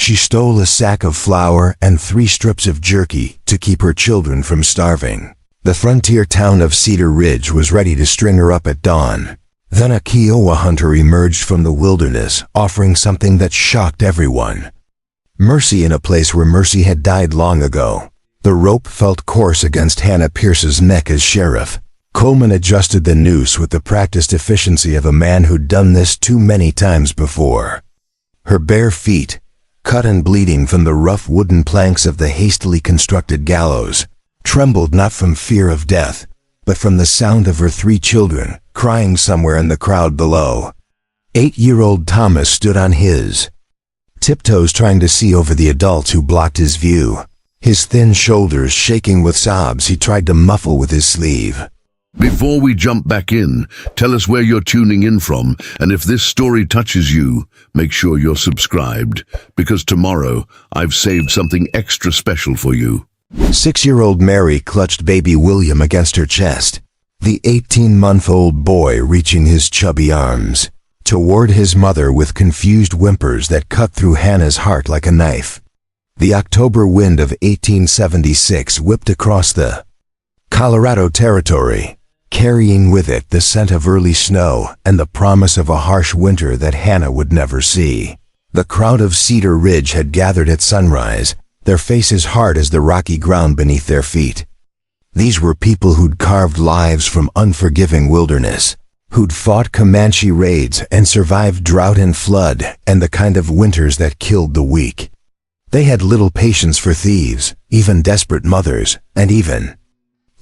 She stole a sack of flour and 3 strips of jerky to keep her children from starving. The frontier town of Cedar Ridge was ready to string her up at dawn. Then a Kiowa hunter emerged from the wilderness, offering something that shocked everyone. Mercy in a place where mercy had died long ago. The rope felt coarse against Hannah Pierce's neck as sheriff. Coleman adjusted the noose with the practiced efficiency of a man who'd done this too many times before. Her bare feet, cut and bleeding from the rough wooden planks of the hastily constructed gallows, trembled not from fear of death, but from the sound of her 3 children crying somewhere in the crowd below. 8-year-old Thomas stood on his tiptoes trying to see over the adults who blocked his view. His thin shoulders shaking with sobs he tried to muffle with his sleeve. Before we jump back in, tell us where you're tuning in from, and if this story touches you, make sure you're subscribed, because tomorrow I've saved something extra special for you. 6-year-old Mary clutched baby William against her chest, the 18-month-old boy reaching his chubby arms toward his mother with confused whimpers that cut through Hannah's heart like a knife. The October wind of 1876 whipped across the Colorado Territory, carrying with it the scent of early snow and the promise of a harsh winter that Hannah would never see. The crowd of Cedar Ridge had gathered at sunrise, their faces hard as the rocky ground beneath their feet. These were people who'd carved lives from unforgiving wilderness, who'd fought Comanche raids and survived drought and flood and the kind of winters that killed the weak. They had little patience for thieves, even desperate mothers, and even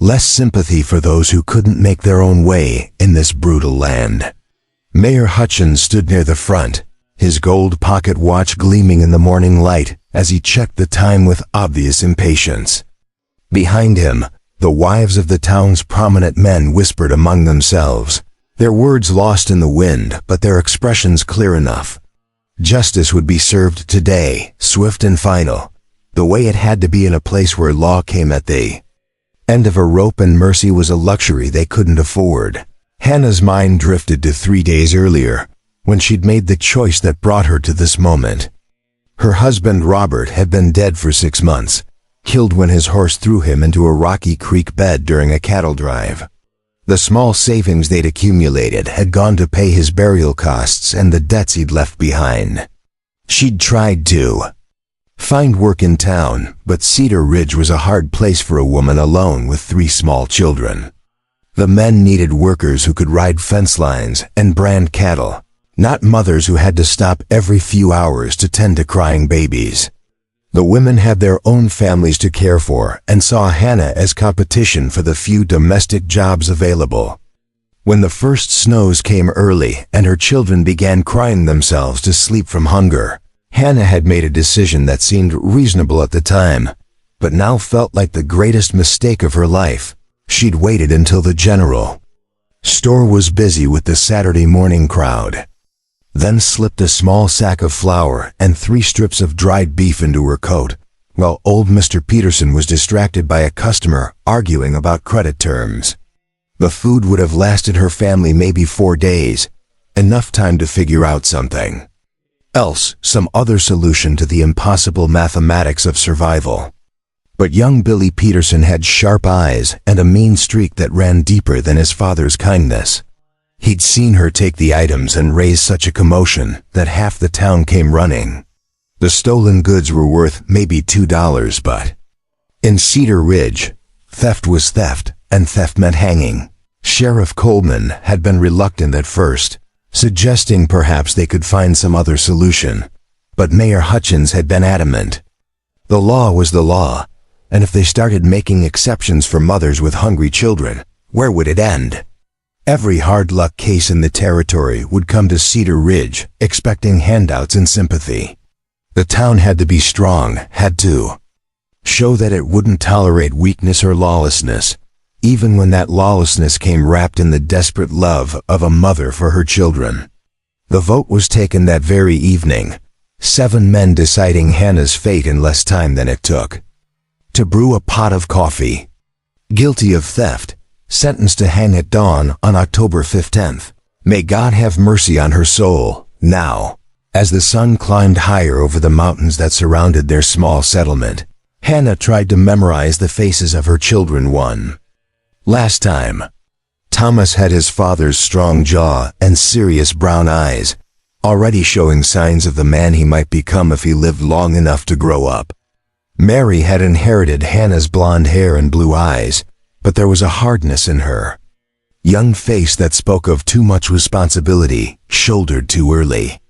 less sympathy for those who couldn't make their own way in this brutal land. Mayor Hutchins stood near the front, his gold pocket watch gleaming in the morning light as he checked the time with obvious impatience. Behind him, the wives of the town's prominent men whispered among themselves, their words lost in the wind, but their expressions clear enough. Justice would be served today, swift and final, the way it had to be in a place where law came at the end of a rope, and mercy was a luxury they couldn't afford. Hannah's mind drifted to 3 days earlier, when she'd made the choice that brought her to this moment. Her husband Robert had been dead for 6 months, killed when his horse threw him into a rocky creek bed during a cattle drive. The small savings they'd accumulated had gone to pay his burial costs and the debts he'd left behind. She'd tried to find work in town, but Cedar Ridge was a hard place for a woman alone with 3 small children. The men needed workers who could ride fence lines and brand cattle, not mothers who had to stop every few hours to tend to crying babies. The women had their own families to care for and saw Hannah as competition for the few domestic jobs available. When the first snows came early and her children began crying themselves to sleep from hunger, Hannah had made a decision that seemed reasonable at the time, but now felt like the greatest mistake of her life. She'd waited until the general store was busy with the Saturday morning crowd, then slipped a small sack of flour and 3 strips of dried beef into her coat, while old Mr. Peterson was distracted by a customer arguing about credit terms. The food would have lasted her family maybe 4 days, enough time to figure out something else, some other solution to the impossible mathematics of survival. But young Billy Peterson had sharp eyes and a mean streak that ran deeper than his father's kindness. He'd seen her take the items and raise such a commotion that half the town came running. The stolen goods were worth maybe $2, but in Cedar Ridge, theft was theft, and theft meant hanging. Sheriff Coleman had been reluctant at first, suggesting perhaps they could find some other solution, but Mayor Hutchins had been adamant. The law was the law, and if they started making exceptions for mothers with hungry children, where would it end? Every hard luck case in the territory would come to Cedar Ridge, expecting handouts and sympathy. The town had to be strong, had to show that it wouldn't tolerate weakness or lawlessness, even when that lawlessness came wrapped in the desperate love of a mother for her children. The vote was taken that very evening, 7 men deciding Hannah's fate in less time than it took. To brew a pot of coffee. Guilty of theft, sentenced to hang at dawn on October 15th. May God have mercy on her soul, now. As the sun climbed higher over the mountains that surrounded their small settlement, Hannah tried to memorize the faces of her children one last time. Thomas had his father's strong jaw and serious brown eyes, already showing signs of the man he might become if he lived long enough to grow up. Mary had inherited Hannah's blonde hair and blue eyes, but there was a hardness in her young face that spoke of too much responsibility, shouldered too early.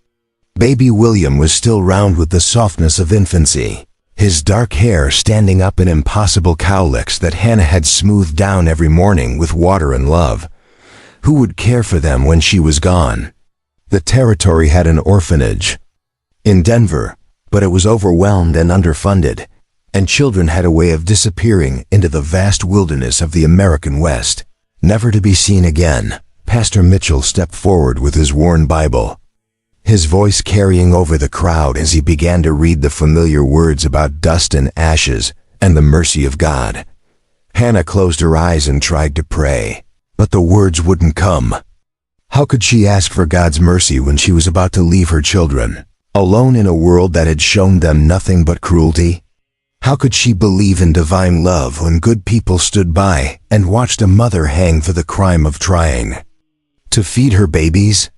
Baby William was still round with the softness of infancy, his dark hair standing up in impossible cowlicks that Hannah had smoothed down every morning with water and love. Who would care for them when she was gone? The territory had an orphanage in Denver, but it was overwhelmed and underfunded, and children had a way of disappearing into the vast wilderness of the American West, never to be seen again. Pastor Mitchell stepped forward with his worn Bible, his voice carrying over the crowd as he began to read the familiar words about dust and ashes and the mercy of God. Hannah closed her eyes and tried to pray, but the words wouldn't come. How could she ask for God's mercy when she was about to leave her children, alone in a world that had shown them nothing but cruelty? How could she believe in divine love when good people stood by and watched a mother hang for the crime of trying to feed her babies?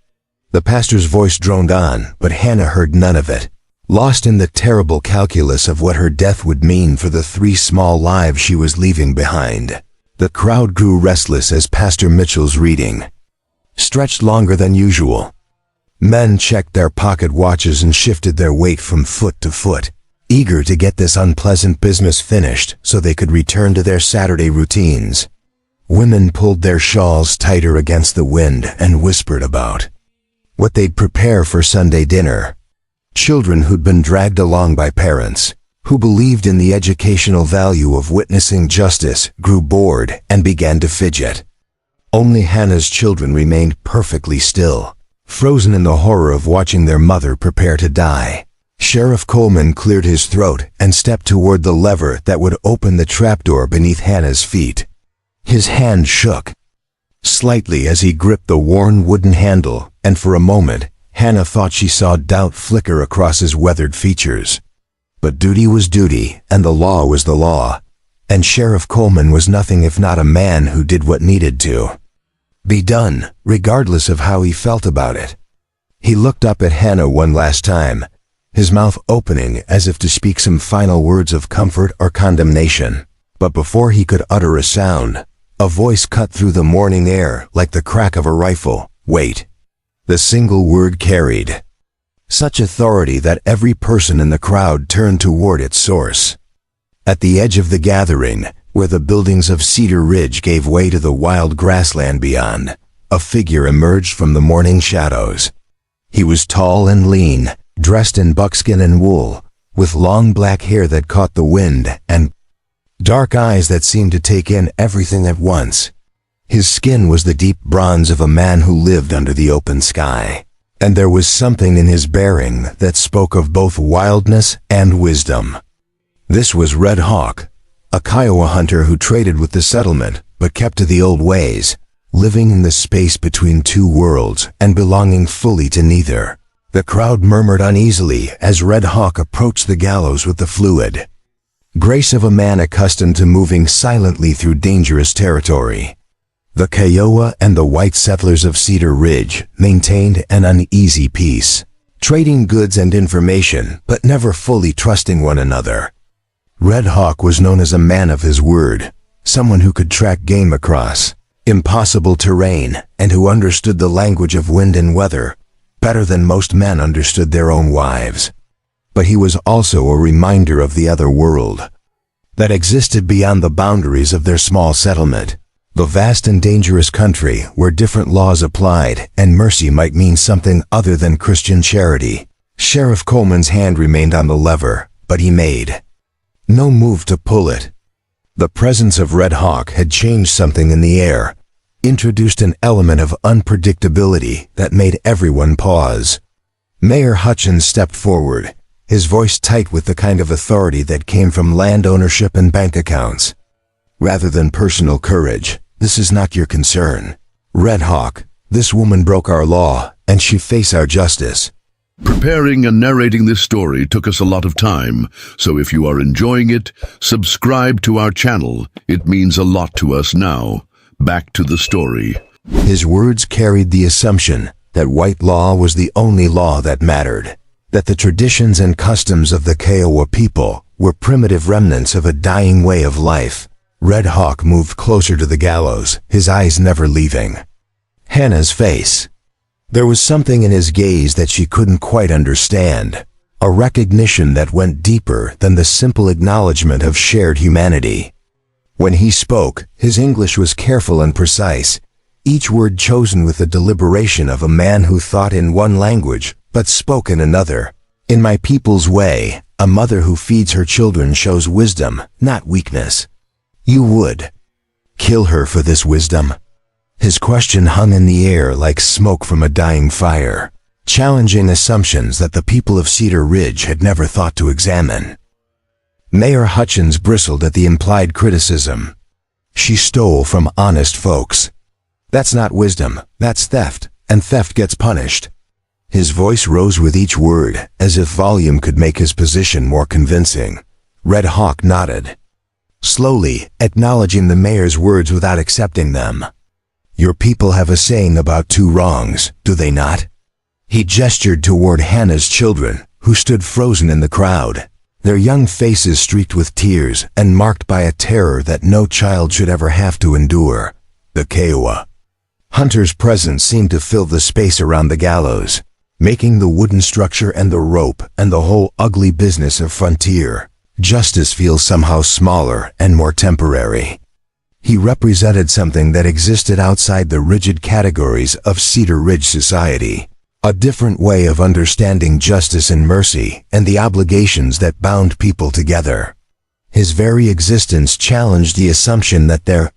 The pastor's voice droned on, but Hannah heard none of it, lost in the terrible calculus of what her death would mean for the 3 small lives she was leaving behind. The crowd grew restless as Pastor Mitchell's reading stretched longer than usual. Men checked their pocket watches and shifted their weight from foot to foot, eager to get this unpleasant business finished so they could return to their Saturday routines. Women pulled their shawls tighter against the wind and whispered about what they'd prepare for Sunday dinner. Children who'd been dragged along by parents who believed in the educational value of witnessing justice grew bored and began to fidget. Only Hannah's children remained perfectly still, frozen in the horror of watching their mother prepare to die. Sheriff Coleman cleared his throat and stepped toward the lever that would open the trapdoor beneath Hannah's feet. His hand shook slightly as he gripped the worn wooden handle, and for a moment, Hannah thought she saw doubt flicker across his weathered features. But duty was duty, and the law was the law, and Sheriff Coleman was nothing if not a man who did what needed to be done, regardless of how he felt about it. He looked up at Hannah one last time, his mouth opening as if to speak some final words of comfort or condemnation. But before he could utter a sound, a voice cut through the morning air like the crack of a rifle. Wait. The single word carried such authority that every person in the crowd turned toward its source. At the edge of the gathering, where the buildings of Cedar Ridge gave way to the wild grassland beyond, a figure emerged from the morning shadows. He was tall and lean, dressed in buckskin and wool, with long black hair that caught the wind and dark eyes that seemed to take in everything at once. His skin was the deep bronze of a man who lived under the open sky, and there was something in his bearing that spoke of both wildness and wisdom. This was Red Hawk, a Kiowa hunter who traded with the settlement but kept to the old ways, living in the space between two worlds and belonging fully to neither. The crowd murmured uneasily as Red Hawk approached the gallows with the fluid grace of a man accustomed to moving silently through dangerous territory. The Kiowa and the white settlers of Cedar Ridge maintained an uneasy peace, trading goods and information but never fully trusting one another. Red Hawk was known as a man of his word, someone who could track game across impossible terrain and who understood the language of wind and weather better than most men understood their own wives. But he was also a reminder of the other world that existed beyond the boundaries of their small settlement, the vast and dangerous country where different laws applied and mercy might mean something other than Christian charity. Sheriff Coleman's hand remained on the lever, but he made no move to pull it. The presence of Red Hawk had changed something in the air, introduced an element of unpredictability that made everyone pause. Mayor Hutchins stepped forward, his voice tight with the kind of authority that came from land ownership and bank accounts. Rather than personal courage, this is not your concern. Red Hawk, this woman broke our law, and she face our justice. Preparing and narrating this story took us a lot of time, so if you are enjoying it, subscribe to our channel. It means a lot to us now. Back to the story. His words carried the assumption that white law was the only law that mattered, that the traditions and customs of the Kiowa people were primitive remnants of a dying way of life. Red Hawk moved closer to the gallows, his eyes never leaving Hannah's face. There was something in his gaze that she couldn't quite understand, a recognition that went deeper than the simple acknowledgement of shared humanity. When he spoke, his English was careful and precise, each word chosen with the deliberation of a man who thought in one language but spoke in another. In my people's way, a mother who feeds her children shows wisdom, not weakness. You would kill her for this wisdom? His question hung in the air like smoke from a dying fire, challenging assumptions that the people of Cedar Ridge had never thought to examine. Mayor Hutchins bristled at the implied criticism. She stole from honest folks. That's not wisdom, that's theft, and theft gets punished. His voice rose with each word, as if volume could make his position more convincing. Red Hawk nodded, slowly acknowledging the mayor's words without accepting them. Your people have a saying about two wrongs, do they not? He gestured toward Hannah's children, who stood frozen in the crowd, their young faces streaked with tears and marked by a terror that no child should ever have to endure. The Kiowa. Hunter's presence seemed to fill the space around the gallows, making the wooden structure and the rope and the whole ugly business of frontier justice feel somehow smaller and more temporary. He represented something that existed outside the rigid categories of Cedar Ridge society, a different way of understanding justice and mercy and the obligations that bound people together. His very existence challenged the assumption that their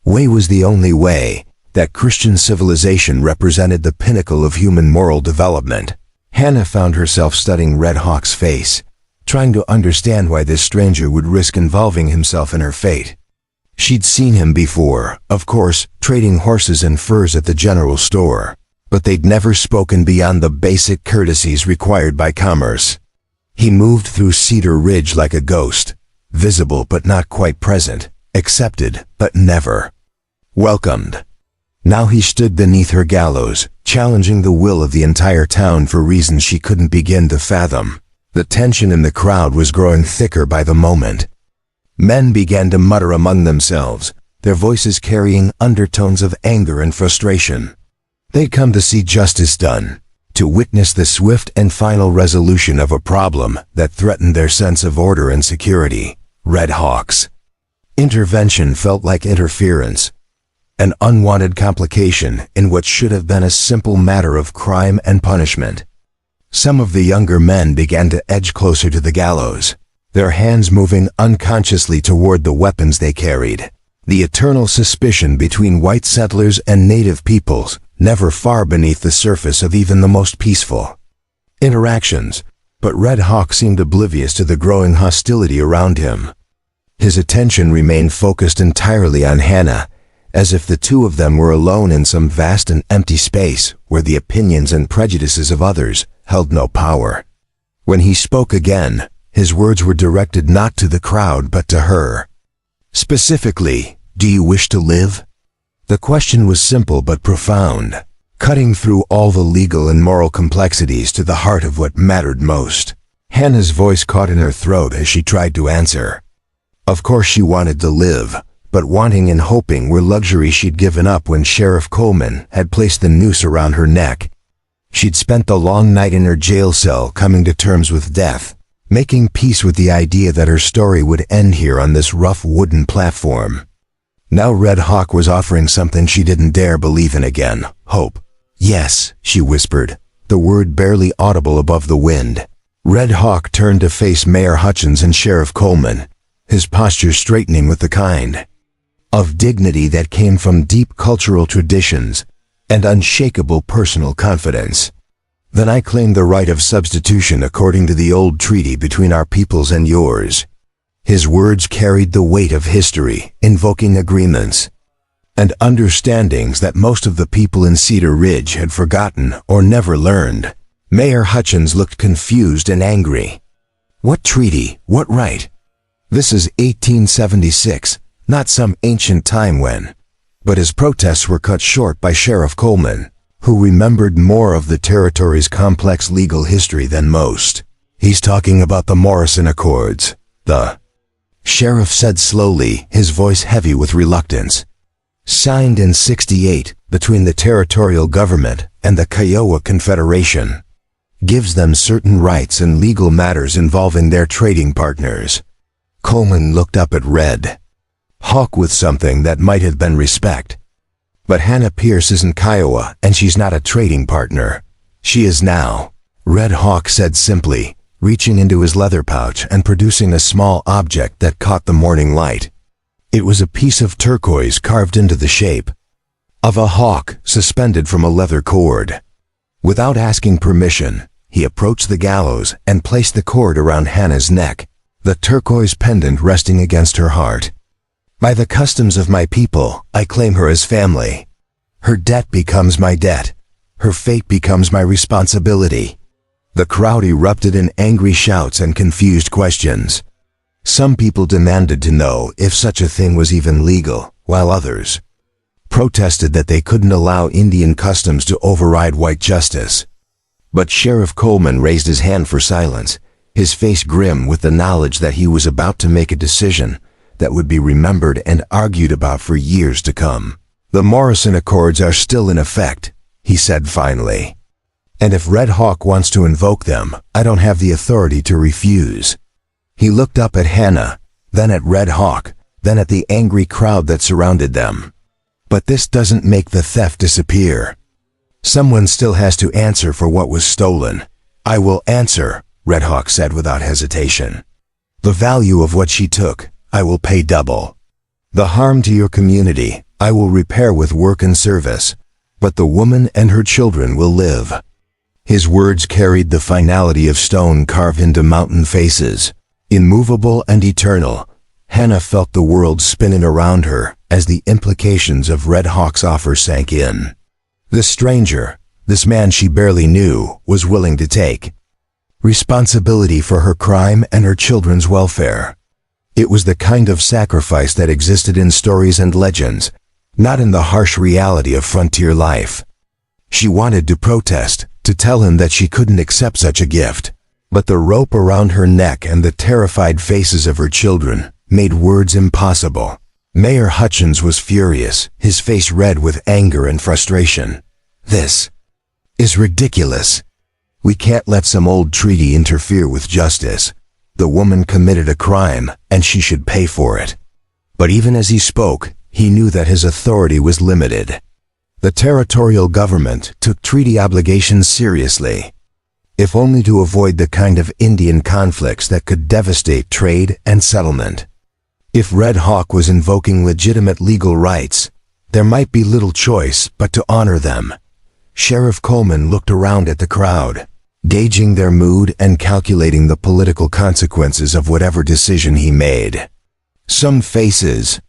way was the only way, that Christian civilization represented the pinnacle of human moral development. Hannah found herself studying Red Hawk's face, trying to understand why this stranger would risk involving himself in her fate. She'd seen him before, of course, trading horses and furs at the general store, but they'd never spoken beyond the basic courtesies required by commerce. He moved through Cedar Ridge like a ghost, visible but not quite present, accepted but never welcomed. Now he stood beneath her gallows, challenging the will of the entire town for reasons she couldn't begin to fathom. The tension in the crowd was growing thicker by the moment. Men began to mutter among themselves, their voices carrying undertones of anger and frustration. They'd come to see justice done, to witness the swift and final resolution of a problem that threatened their sense of order and security. Red Hawk's intervention felt like interference, an unwanted complication in what should have been a simple matter of crime and punishment. Some of the younger men began to edge closer to the gallows, their hands moving unconsciously toward the weapons they carried. The eternal suspicion between white settlers and native peoples, never far beneath the surface of even the most peaceful interactions, but Red Hawk seemed oblivious to the growing hostility around him. His attention remained focused entirely on Hannah, as if the two of them were alone in some vast and empty space where the opinions and prejudices of others held no power. When he spoke again, his words were directed not to the crowd but to her. Specifically, do you wish to live? The question was simple but profound, cutting through all the legal and moral complexities to the heart of what mattered most. Hannah's voice caught in her throat as she tried to answer. Of course she wanted to live, but wanting and hoping were luxuries she'd given up when Sheriff Coleman had placed the noose around her neck. She'd spent the long night in her jail cell coming to terms with death, making peace with the idea that her story would end here on this rough wooden platform. Now Red Hawk was offering something she didn't dare believe in again, hope. Yes, she whispered, the word barely audible above the wind. Red Hawk turned to face Mayor Hutchins and Sheriff Coleman, his posture straightening with the kind of dignity that came from deep cultural traditions and unshakable personal confidence. Then I claim the right of substitution according to the old treaty between our peoples and yours. His words carried the weight of history, invoking agreements and understandings that most of the people in Cedar Ridge had forgotten or never learned. Mayor Hutchins looked confused and angry. What treaty? What right? This is 1876, not some ancient time when. But his protests were cut short by Sheriff Coleman, who remembered more of the territory's complex legal history than most. He's talking about the Morrison Accords. The sheriff said slowly, his voice heavy with reluctance. Signed in '68 between the territorial government and the Kiowa Confederation. Gives them certain rights in legal matters involving their trading partners. Coleman looked up at Red Hawk with something that might have been respect. But Hannah Pierce isn't Kiowa, and she's not a trading partner. She is now, Red Hawk said simply, reaching into his leather pouch and producing a small object that caught the morning light. It was a piece of turquoise carved into the shape of a hawk suspended from a leather cord. Without asking permission, he approached the gallows and placed the cord around Hannah's neck, the turquoise pendant resting against her heart. By the customs of my people, I claim her as family. Her debt becomes my debt. Her fate becomes my responsibility. The crowd erupted in angry shouts and confused questions. Some people demanded to know if such a thing was even legal, while others protested that they couldn't allow Indian customs to override white justice. But Sheriff Coleman raised his hand for silence, his face grim with the knowledge that he was about to make a decision that would be remembered and argued about for years to come. The Morrison Accords are still in effect, he said finally. And if Red Hawk wants to invoke them, I don't have the authority to refuse. He looked up at Hannah, then at Red Hawk, then at the angry crowd that surrounded them. But this doesn't make the theft disappear. Someone still has to answer for what was stolen. I will answer, Red Hawk said without hesitation. The value of what she took, I will pay double. The harm to your community, I will repair with work and service. But the woman and her children will live. His words carried the finality of stone carved into mountain faces. Immovable and eternal, Hannah felt the world spinning around her as the implications of Red Hawk's offer sank in. This stranger, this man she barely knew, was willing to take responsibility for her crime and her children's welfare. It was the kind of sacrifice that existed in stories and legends, not in the harsh reality of frontier life. She wanted to protest, to tell him that she couldn't accept such a gift. But the rope around her neck and the terrified faces of her children made words impossible. Mayor Hutchins was furious, his face red with anger and frustration. This is ridiculous. We can't let some old treaty interfere with justice. The woman committed a crime, and she should pay for it. But even as he spoke, he knew that his authority was limited. The territorial government took treaty obligations seriously, if only to avoid the kind of Indian conflicts that could devastate trade and settlement. If Red Hawk was invoking legitimate legal rights, there might be little choice but to honor them. Sheriff Coleman looked around at the crowd, gauging their mood and calculating the political consequences of whatever decision he made. Some faces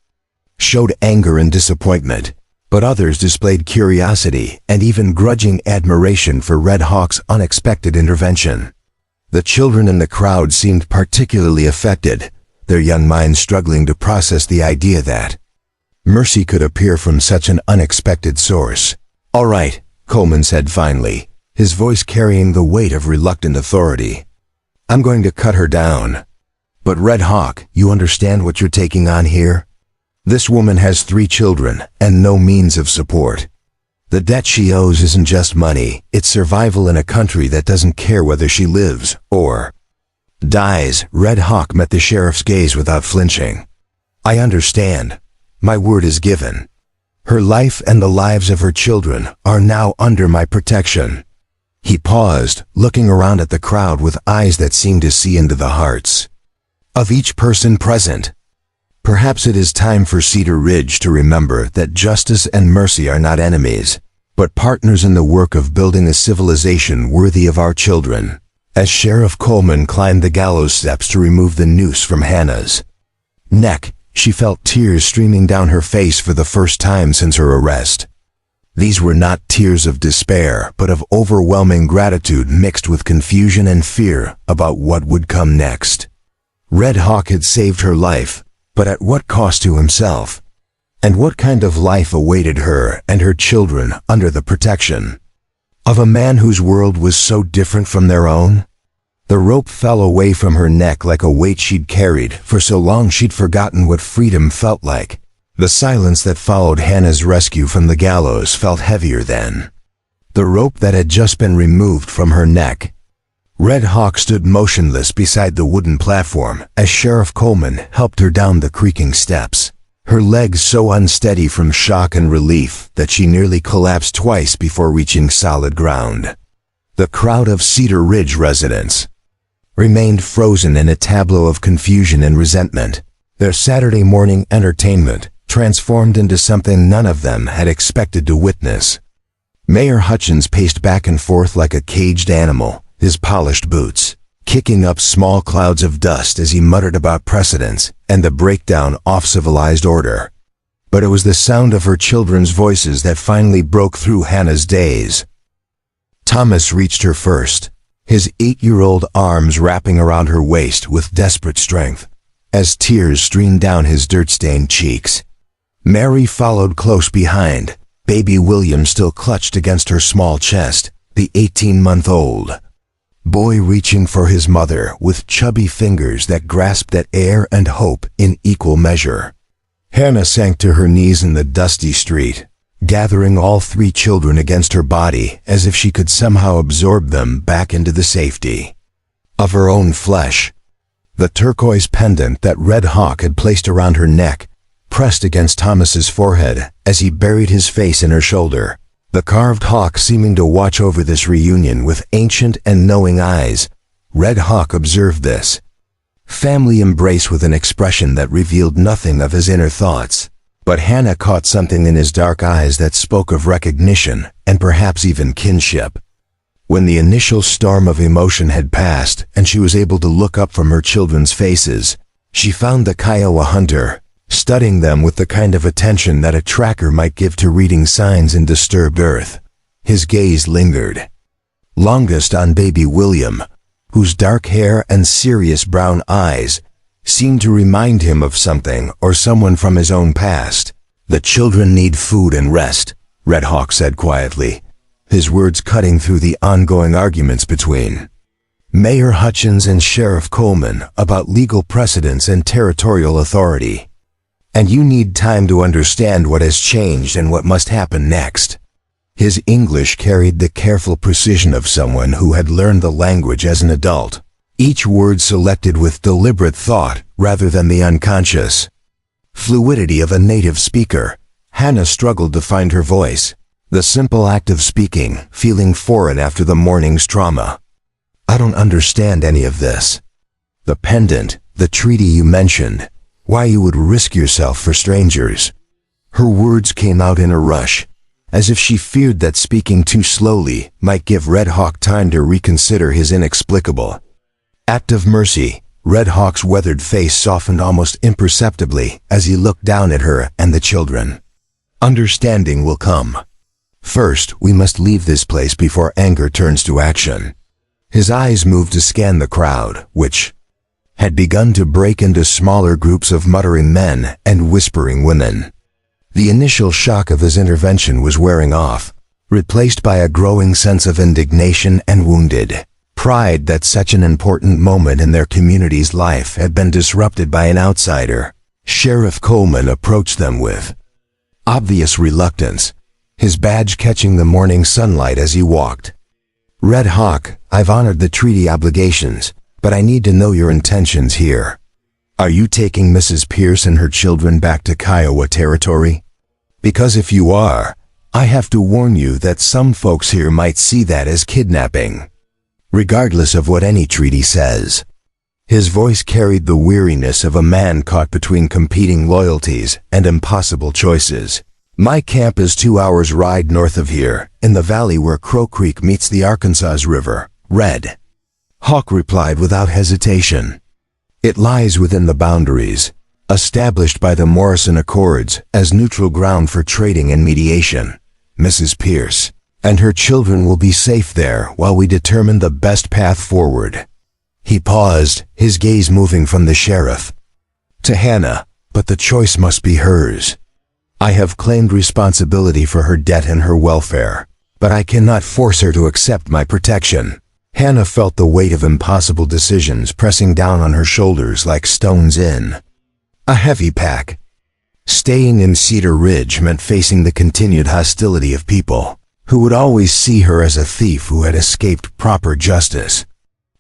showed anger and disappointment, but others displayed curiosity and even grudging admiration for Red Hawk's unexpected intervention. The children in the crowd seemed particularly affected, their young minds struggling to process the idea that mercy could appear from such an unexpected source. "All right," Coleman said finally, his voice carrying the weight of reluctant authority. "I'm going to cut her down. But Red Hawk, you understand what you're taking on here? This woman has 3 children and no means of support. The debt she owes isn't just money, it's survival in a country that doesn't care whether she lives or dies." Red Hawk met the sheriff's gaze without flinching. "I understand. My word is given. Her life and the lives of her children are now under my protection." He paused, looking around at the crowd with eyes that seemed to see into the hearts of each person present. Perhaps it is time for Cedar Ridge to remember that justice and mercy are not enemies, but partners in the work of building a civilization worthy of our children. As Sheriff Coleman climbed the gallows steps to remove the noose from Hannah's neck, she felt tears streaming down her face for the first time since her arrest. These were not tears of despair, but of overwhelming gratitude mixed with confusion and fear about what would come next. Red Hawk had saved her life, but at what cost to himself? And what kind of life awaited her and her children under the protection of a man whose world was so different from their own? The rope fell away from her neck like a weight she'd carried for so long she'd forgotten what freedom felt like. The silence that followed Hannah's rescue from the gallows felt heavier than the rope that had just been removed from her neck. Red Hawk stood motionless beside the wooden platform as Sheriff Coleman helped her down the creaking steps, her legs so unsteady from shock and relief that she nearly collapsed twice before reaching solid ground. The crowd of Cedar Ridge residents remained frozen in a tableau of confusion and resentment, their Saturday morning entertainment transformed into something none of them had expected to witness. Mayor Hutchins paced back and forth like a caged animal, his polished boots kicking up small clouds of dust as he muttered about precedents and the breakdown of civilized order. But it was the sound of her children's voices that finally broke through Hannah's daze. Thomas reached her first, his 8-year-old arms wrapping around her waist with desperate strength, as tears streamed down his dirt-stained cheeks. Mary followed close behind, baby William still clutched against her small chest, the 18-month-old boy reaching for his mother with chubby fingers that grasped at air and hope in equal measure. Hannah sank to her knees in the dusty street, gathering all 3 children against her body as if she could somehow absorb them back into the safety of her own flesh. The turquoise pendant that Red Hawk had placed around her neck pressed against Thomas's forehead as he buried his face in her shoulder, the carved hawk seeming to watch over this reunion with ancient and knowing eyes. Red Hawk observed this family embrace with an expression that revealed nothing of his inner thoughts, but Hannah caught something in his dark eyes that spoke of recognition and perhaps even kinship. When the initial storm of emotion had passed and she was able to look up from her children's faces, she found the Kiowa hunter studying them with the kind of attention that a tracker might give to reading signs in disturbed earth. His gaze lingered longest on baby William, whose dark hair and serious brown eyes seemed to remind him of something or someone from his own past. "The children need food and rest," Red Hawk said quietly, his words cutting through the ongoing arguments between Mayor Hutchins and Sheriff Coleman about legal precedents and territorial authority. "And you need time to understand what has changed and what must happen next." His English carried the careful precision of someone who had learned the language as an adult, each word selected with deliberate thought rather than the unconscious fluidity of a native speaker. Hannah struggled to find her voice, the simple act of speaking feeling foreign after the morning's trauma. "I don't understand any of this. The pendant, the treaty you mentioned, why you would risk yourself for strangers." Her words came out in a rush, as if she feared that speaking too slowly might give Red Hawk time to reconsider his inexplicable act of mercy. Red Hawk's weathered face softened almost imperceptibly as he looked down at her and the children. "Understanding will come. First, we must leave this place before anger turns to action." His eyes moved to scan the crowd, which had begun to break into smaller groups of muttering men and whispering women. The initial shock of his intervention was wearing off, replaced by a growing sense of indignation and wounded pride that such an important moment in their community's life had been disrupted by an outsider. Sheriff Coleman approached them with obvious reluctance, his badge catching the morning sunlight as he walked. "Red Hawk, I've honored the treaty obligations, but I need to know your intentions here. Are you taking Mrs. Pierce and her children back to Kiowa territory? Because if you are, I have to warn you that some folks here might see that as kidnapping, regardless of what any treaty says." His voice carried the weariness of a man caught between competing loyalties and impossible choices. "My camp is 2 hours' ride north of here, in the valley where Crow Creek meets the Arkansas River." Red Hawk replied without hesitation. "It lies within the boundaries, established by the Morrison Accords as neutral ground for trading and mediation. Mrs. Pierce, and her children will be safe there while we determine the best path forward." He paused, his gaze moving from the sheriff to Hannah, "But the choice must be hers. I have claimed responsibility for her debt and her welfare, but I cannot force her to accept my protection." Hannah felt the weight of impossible decisions pressing down on her shoulders like stones in a heavy pack. Staying in Cedar Ridge meant facing the continued hostility of people who would always see her as a thief who had escaped proper justice.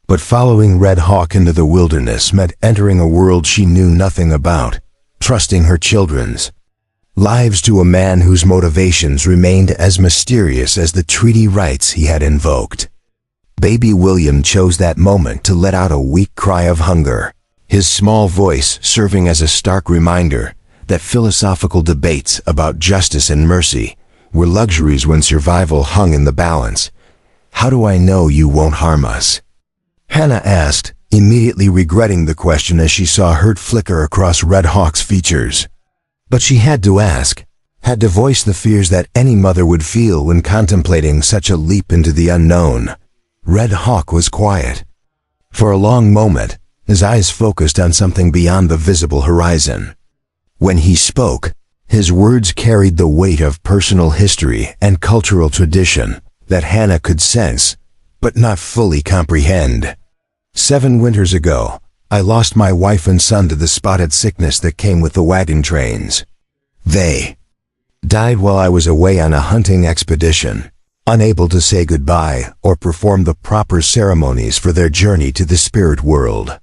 But following Red Hawk into the wilderness meant entering a world she knew nothing about, trusting her children's lives to a man whose motivations remained as mysterious as the treaty rights he had invoked. Baby William chose that moment to let out a weak cry of hunger, his small voice serving as a stark reminder that philosophical debates about justice and mercy were luxuries when survival hung in the balance. "How do I know you won't harm us?" Hannah asked, immediately regretting the question as she saw hurt flicker across Red Hawk's features. But she had to ask, had to voice the fears that any mother would feel when contemplating such a leap into the unknown. Red Hawk was quiet. For a long moment, his eyes focused on something beyond the visible horizon. When he spoke, his words carried the weight of personal history and cultural tradition that Hannah could sense, but not fully comprehend. "7 winters ago, I lost my wife and son to the spotted sickness that came with the wagon trains. They died while I was away on a hunting expedition, unable to say goodbye or perform the proper ceremonies for their journey to the spirit world."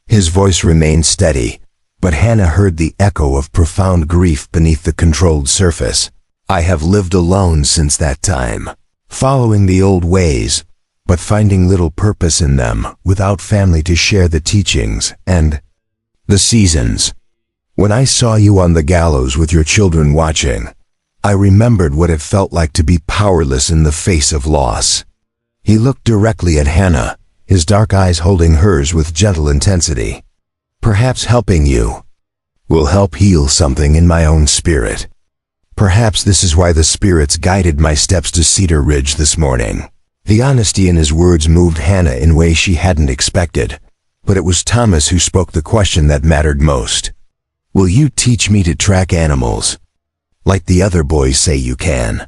His voice remained steady, but Hannah heard the echo of profound grief beneath the controlled surface. "I have lived alone since that time, following the old ways, but finding little purpose in them without family to share the teachings and the seasons. When I saw you on the gallows with your children watching, I remembered what it felt like to be powerless in the face of loss." He looked directly at Hannah, his dark eyes holding hers with gentle intensity. "Perhaps helping you will help heal something in my own spirit. Perhaps this is why the spirits guided my steps to Cedar Ridge this morning." The honesty in his words moved Hannah in ways she hadn't expected, but it was Thomas who spoke the question that mattered most. "Will you teach me to track animals, like the other boys say you can?"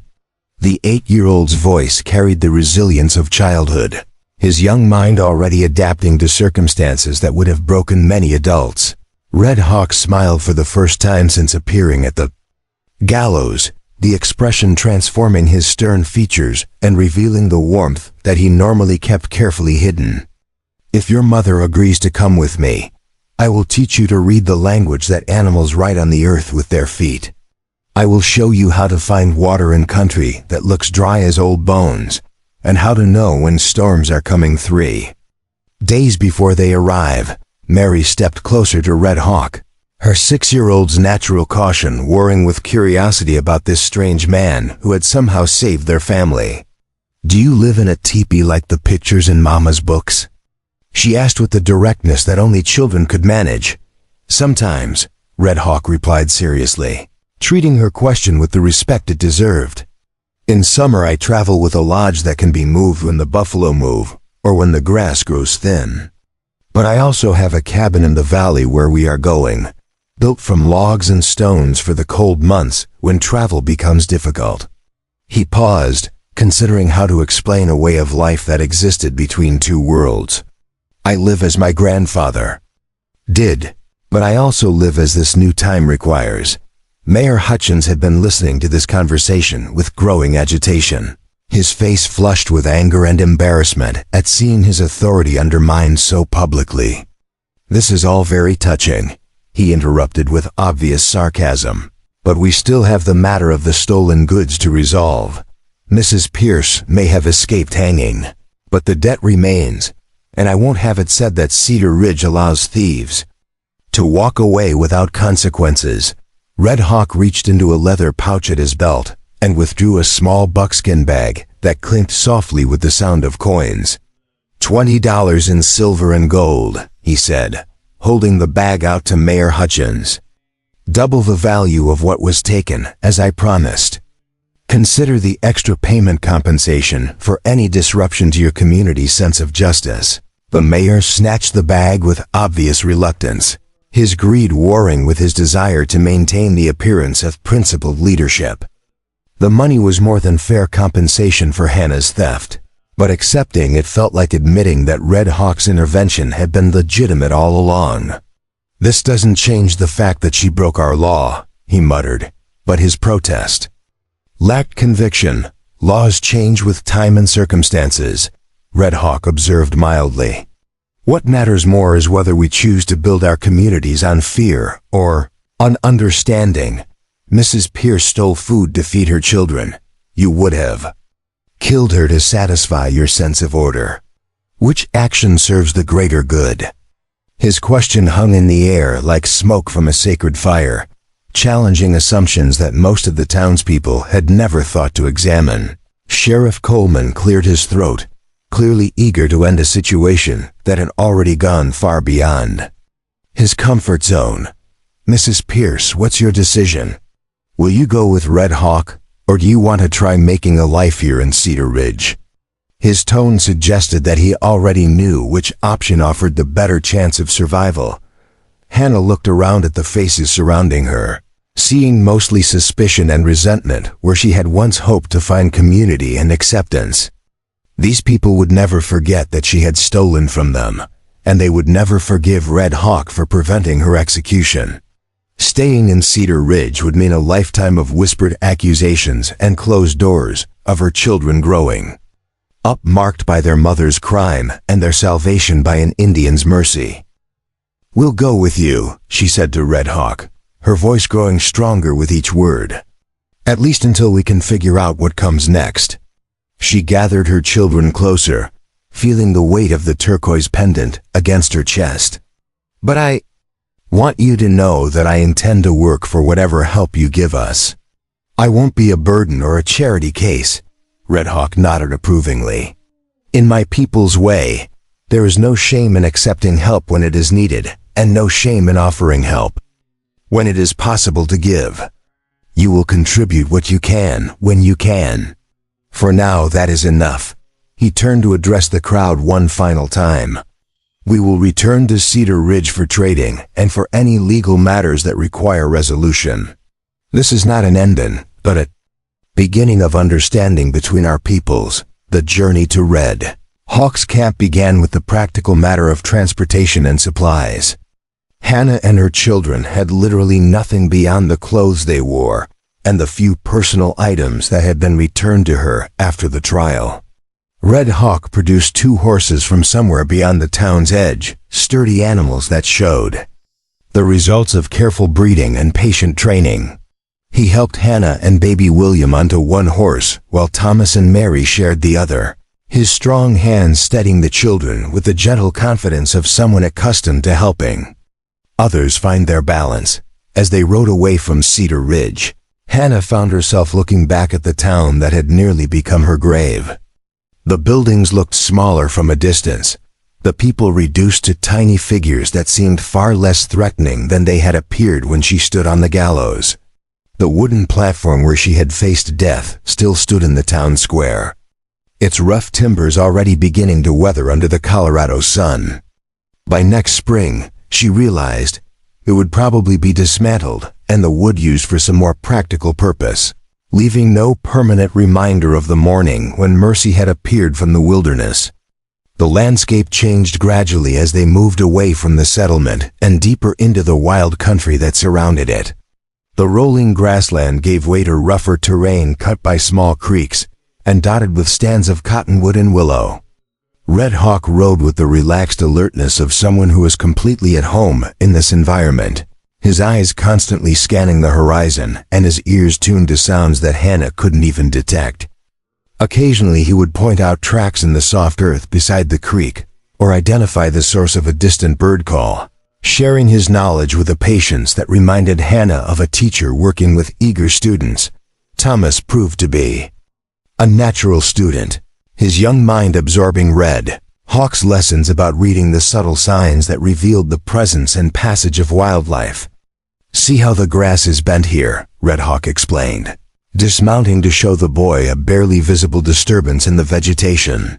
The 8-year-old's voice carried the resilience of childhood, his young mind already adapting to circumstances that would have broken many adults. Red Hawk smiled for the first time since appearing at the gallows, the expression transforming his stern features and revealing the warmth that he normally kept carefully hidden. "If your mother agrees to come with me, I will teach you to read the language that animals write on the earth with their feet. I will show you how to find water in country that looks dry as old bones, and how to know when storms are coming." 3 days before they arrive, Mary stepped closer to Red Hawk, her 6-year-old's natural caution warring with curiosity about this strange man who had somehow saved their family. "Do you live in a teepee like the pictures in Mama's books?" she asked with the directness that only children could manage. "Sometimes," Red Hawk replied seriously, treating her question with the respect it deserved. "In summer I travel with a lodge that can be moved when the buffalo move, or when the grass grows thin. But I also have a cabin in the valley where we are going, built from logs and stones for the cold months when travel becomes difficult." He paused, considering how to explain a way of life that existed between two worlds. "I live as my grandfather did, but I also live as this new time requires." Mayor Hutchins had been listening to this conversation with growing agitation, his face flushed with anger and embarrassment at seeing his authority undermined so publicly. "This is all very touching," he interrupted with obvious sarcasm, "but we still have the matter of the stolen goods to resolve. Mrs. Pierce may have escaped hanging, but the debt remains, and I won't have it said that Cedar Ridge allows thieves to walk away without consequences." Red Hawk reached into a leather pouch at his belt and withdrew a small buckskin bag that clinked softly with the sound of coins. $20 in silver and gold, he said, holding the bag out to Mayor Hutchins. "Double the value of what was taken, as I promised." Consider the extra payment compensation for any disruption to your community's sense of justice. The mayor snatched the bag with obvious reluctance, his greed warring with his desire to maintain the appearance of principled leadership. The money was more than fair compensation for Hannah's theft, but accepting it felt like admitting that Red Hawk's intervention had been legitimate all along. "This doesn't change the fact that she broke our law," he muttered, but his protest lacked conviction. "Laws change with time and circumstances," Red Hawk observed mildly. "What matters more is whether we choose to build our communities on fear or on understanding. Mrs. Pierce stole food to feed her children. You would have killed her to satisfy your sense of order. Which action serves the greater good?" His question hung in the air like smoke from a sacred fire, challenging assumptions that most of the townspeople had never thought to examine. Sheriff Coleman cleared his throat, clearly eager to end a situation that had already gone far beyond his comfort zone. "Mrs. Pierce, what's your decision? Will you go with Red Hawk, or do you want to try making a life here in Cedar Ridge?" His tone suggested that he already knew which option offered the better chance of survival. Hannah looked around at the faces surrounding her, seeing mostly suspicion and resentment where she had once hoped to find community and acceptance. These people would never forget that she had stolen from them, and they would never forgive Red Hawk for preventing her execution. Staying in Cedar Ridge would mean a lifetime of whispered accusations and closed doors, of her children growing up marked by their mother's crime and their salvation by an Indian's mercy. "We'll go with you," she said to Red Hawk, her voice growing stronger with each word. "At least until we can figure out what comes next." She gathered her children closer, feeling the weight of the turquoise pendant against her chest. "But I want you to know that I intend to work for whatever help you give us. I won't be a burden or a charity case." Red Hawk nodded approvingly. "In my people's way, there is no shame in accepting help when it is needed, and no shame in offering help when it is possible to give. You will contribute what you can when you can. For now, that is enough." He turned to address the crowd one final time. "We will return to Cedar Ridge for trading and for any legal matters that require resolution. This is not an ending, but a beginning of understanding between our peoples." The journey to Red Hawk's camp began with the practical matter of transportation and supplies. Hannah and her children had literally nothing beyond the clothes they wore and the few personal items that had been returned to her after the trial. Red Hawk produced 2 horses from somewhere beyond the town's edge, sturdy animals that showed the results of careful breeding and patient training. He helped Hannah and baby William onto one horse while Thomas and Mary shared the other, his strong hands steadying the children with the gentle confidence of someone accustomed to helping others find their balance. As they rode away from Cedar Ridge, Hannah found herself looking back at the town that had nearly become her grave. The buildings looked smaller from a distance, the people reduced to tiny figures that seemed far less threatening than they had appeared when she stood on the gallows. The wooden platform where she had faced death still stood in the town square, its rough timbers already beginning to weather under the Colorado sun. By next spring, she realized, it would probably be dismantled and the wood used for some more practical purpose, leaving no permanent reminder of the morning when mercy had appeared from the wilderness. The landscape changed gradually as they moved away from the settlement and deeper into the wild country that surrounded it. The rolling grassland gave way to rougher terrain cut by small creeks and dotted with stands of cottonwood and willow. Red Hawk rode with the relaxed alertness of someone who was completely at home in this environment, his eyes constantly scanning the horizon and his ears tuned to sounds that Hannah couldn't even detect. Occasionally he would point out tracks in the soft earth beside the creek or identify the source of a distant bird call, sharing his knowledge with a patience that reminded Hannah of a teacher working with eager students. Thomas proved to be a natural student, his young mind absorbing Red Hawk's lessons about reading the subtle signs that revealed the presence and passage of wildlife. "See how the grass is bent here," Red Hawk explained. dismounting to show the boy a barely visible disturbance in the vegetation.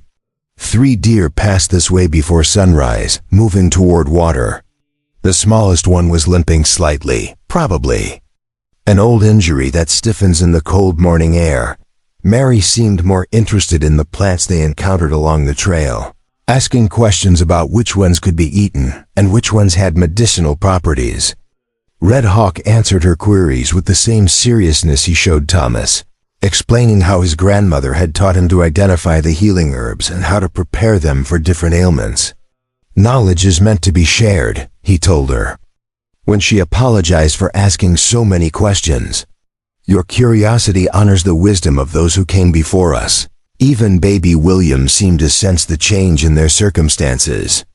3 deer passed this way before sunrise, moving toward water. The smallest one was limping slightly, probably an old injury that stiffens in the cold morning air. Mary seemed more interested in the plants they encountered along the trail, asking questions about which ones could be eaten and which ones had medicinal properties. Red Hawk answered her queries with the same seriousness he showed Thomas, explaining how his grandmother had taught him to identify the healing herbs and how to prepare them for different ailments. Knowledge is meant to be shared, he told her. When she apologized for asking so many questions, "Your curiosity honors the wisdom of those who came before us." Even baby William seemed to sense the change in their circumstances,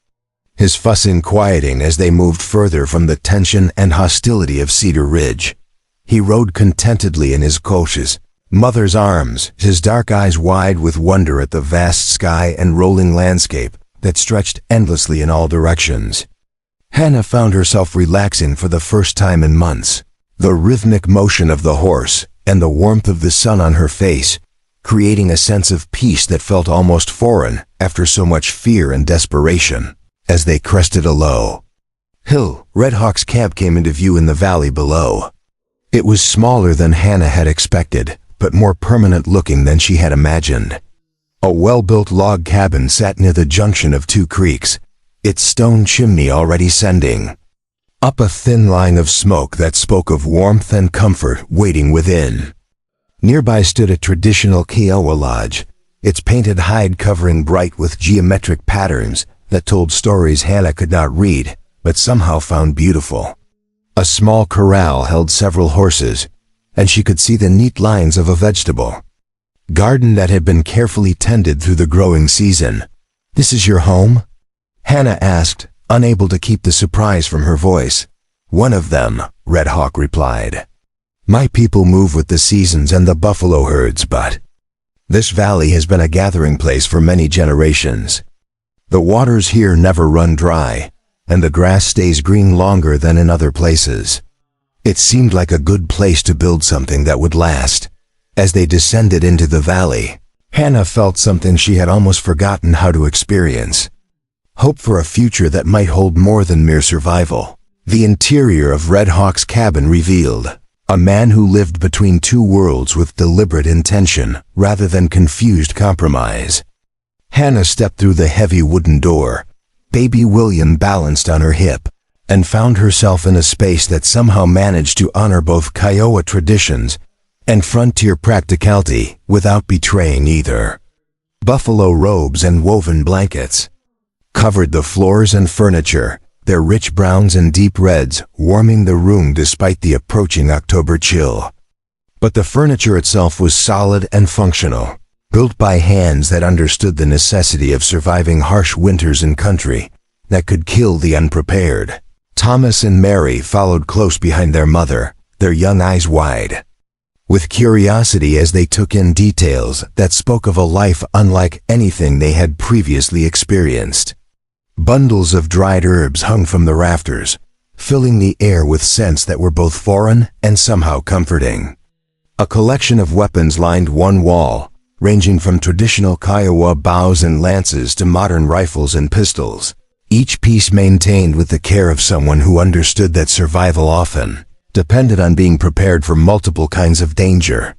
his fussing quieting as they moved further from the tension and hostility of Cedar Ridge. He rode contentedly in his coach's mother's arms, his dark eyes wide with wonder at the vast sky and rolling landscape that stretched endlessly in all directions. Hannah found herself relaxing for the first time in months. The rhythmic motion of the horse and the warmth of the sun on her face, creating a sense of peace that felt almost foreign after so much fear and desperation. As they crested a low hill, Red Hawk's camp came into view in the valley below. It was smaller than Hannah had expected, but more permanent looking than she had imagined. A well-built log cabin sat near the junction of 2 creeks, its stone chimney already sending up a thin line of smoke that spoke of warmth and comfort waiting within. Nearby stood a traditional Kiowa lodge, its painted hide covering bright with geometric patterns that told stories Hannah could not read, but somehow found beautiful. A small corral held several horses, and she could see the neat lines of a vegetable garden that had been carefully tended through the growing season. "This is your home?" Hannah asked, unable to keep the surprise from her voice. "One of them," Red Hawk replied. "My people move with the seasons and the buffalo herds, but this valley has been a gathering place for many generations. The waters here never run dry, and the grass stays green longer than in other places." It seemed like a good place to build something that would last. As they descended into the valley, Hannah felt something she had almost forgotten how to experience. Hope for a future that might hold more than mere survival. The interior of Red Hawk's cabin revealed a man who lived between 2 worlds with deliberate intention rather than confused compromise. Hannah stepped through the heavy wooden door, baby William balanced on her hip, and found herself in a space that somehow managed to honor both Kiowa traditions and frontier practicality without betraying either. Buffalo robes and woven blankets covered the floors and furniture, their rich browns and deep reds warming the room despite the approaching October chill. But the furniture itself was solid and functional, built by hands that understood the necessity of surviving harsh winters in country that could kill the unprepared. Thomas and Mary followed close behind their mother, their young eyes wide with curiosity as they took in details that spoke of a life unlike anything they had previously experienced. Bundles of dried herbs hung from the rafters, filling the air with scents that were both foreign and somehow comforting. A collection of weapons lined one wall, ranging from traditional Kiowa bows and lances to modern rifles and pistols, each piece maintained with the care of someone who understood that survival often depended on being prepared for multiple kinds of danger.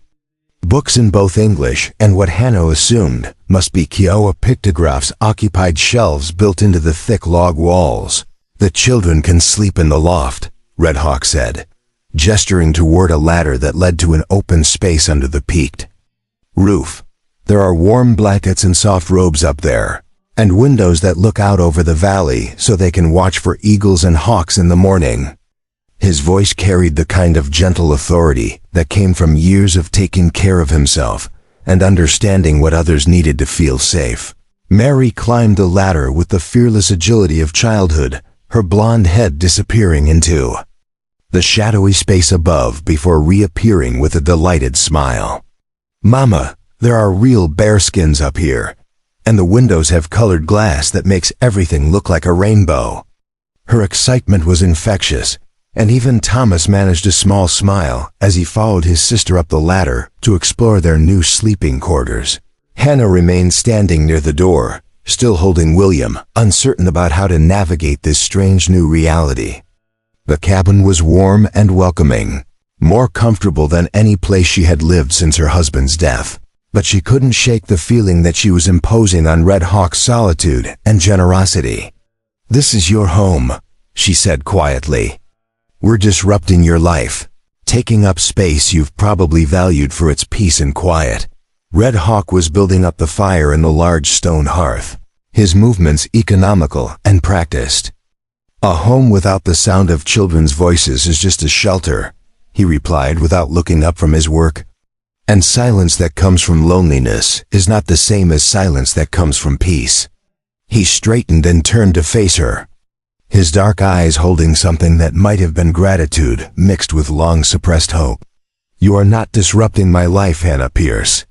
Books in both English and what Hannah assumed must be Kiowa pictographs occupied shelves built into the thick log walls. "The children can sleep in the loft," Red Hawk said, gesturing toward a ladder that led to an open space under the peaked roof. "There are warm blankets and soft robes up there, and windows that look out over the valley so they can watch for eagles and hawks in the morning." His voice carried the kind of gentle authority that came from years of taking care of himself and understanding what others needed to feel safe. Mary climbed the ladder with the fearless agility of childhood, her blonde head disappearing into the shadowy space above before reappearing with a delighted smile. "Mama, there are real bearskins up here, and the windows have colored glass that makes everything look like a rainbow." Her excitement was infectious, And even Thomas managed a small smile as he followed his sister up the ladder to explore their new sleeping quarters. Hannah remained standing near the door, still holding William, uncertain about how to navigate this strange new reality. The cabin was warm and welcoming, more comfortable than any place she had lived since her husband's death. But she couldn't shake the feeling that she was imposing on Red Hawk's solitude and generosity. "This is your home," she said quietly. "We're disrupting your life, taking up space you've probably valued for its peace and quiet." Red Hawk was building up the fire in the large stone hearth, his movements economical and practiced. "A home without the sound of children's voices is just a shelter," he replied without looking up from his work. "And silence that comes from loneliness is not the same as silence that comes from peace." He straightened and turned to face her, his dark eyes holding something that might have been gratitude mixed with long-suppressed hope. "You are not disrupting my life, Hannah Pierce.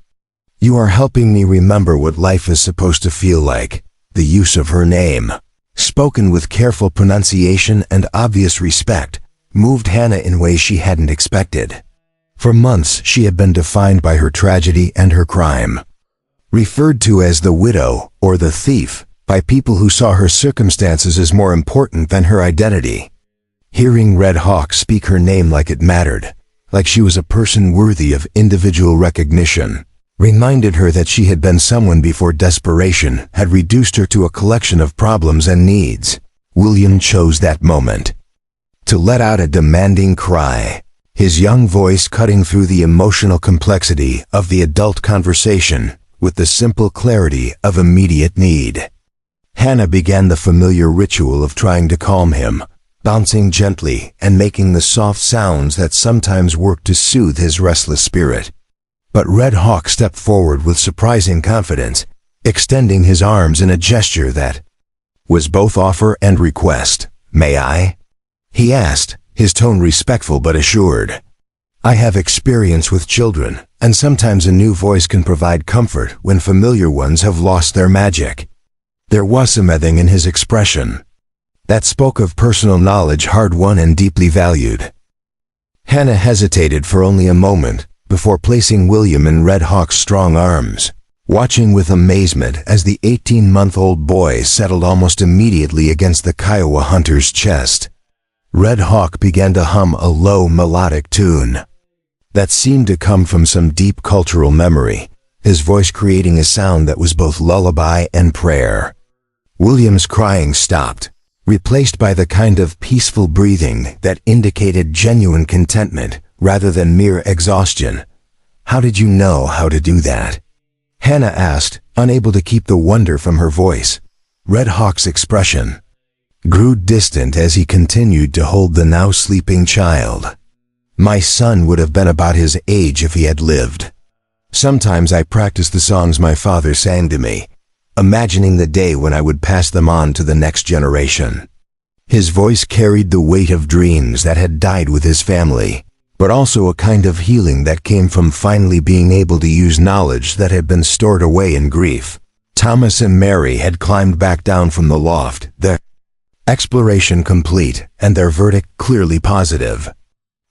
You are helping me remember what life is supposed to feel like." The use of her name, spoken with careful pronunciation and obvious respect, moved Hannah in ways she hadn't expected. For months she had been defined by her tragedy and her crime, referred to as the widow or the thief by people who saw her circumstances as more important than her identity. Hearing Red Hawk speak her name like it mattered, like she was a person worthy of individual recognition, reminded her that she had been someone before desperation had reduced her to a collection of problems and needs. William chose that moment to let out a demanding cry, his young voice cutting through the emotional complexity of the adult conversation with the simple clarity of immediate need. Hannah began the familiar ritual of trying to calm him, bouncing gently and making the soft sounds that sometimes worked to soothe his restless spirit. But Red Hawk stepped forward with surprising confidence, extending his arms in a gesture that was both offer and request. "May I?" he asked, his tone respectful but assured. "I have experience with children, and sometimes a new voice can provide comfort when familiar ones have lost their magic." There was something in his expression that spoke of personal knowledge hard-won and deeply valued. Hannah hesitated for only a moment before placing William in Red Hawk's strong arms, watching with amazement as the 18-month-old boy settled almost immediately against the Kiowa hunter's chest. Red Hawk began to hum a low melodic tune that seemed to come from some deep cultural memory, his voice creating a sound that was both lullaby and prayer. William's crying stopped, replaced by the kind of peaceful breathing that indicated genuine contentment rather than mere exhaustion. "How did you know how to do that?" Hannah asked, unable to keep the wonder from her voice. Red Hawk's expression grew distant as he continued to hold the now sleeping child. "My son would have been about his age if he had lived. Sometimes I practice the songs my father sang to me, imagining the day when I would pass them on to the next generation." His voice carried the weight of dreams that had died with his family, but also a kind of healing that came from finally being able to use knowledge that had been stored away in grief. Thomas and Mary had climbed back down from the loft, their exploration complete and their verdict clearly positive.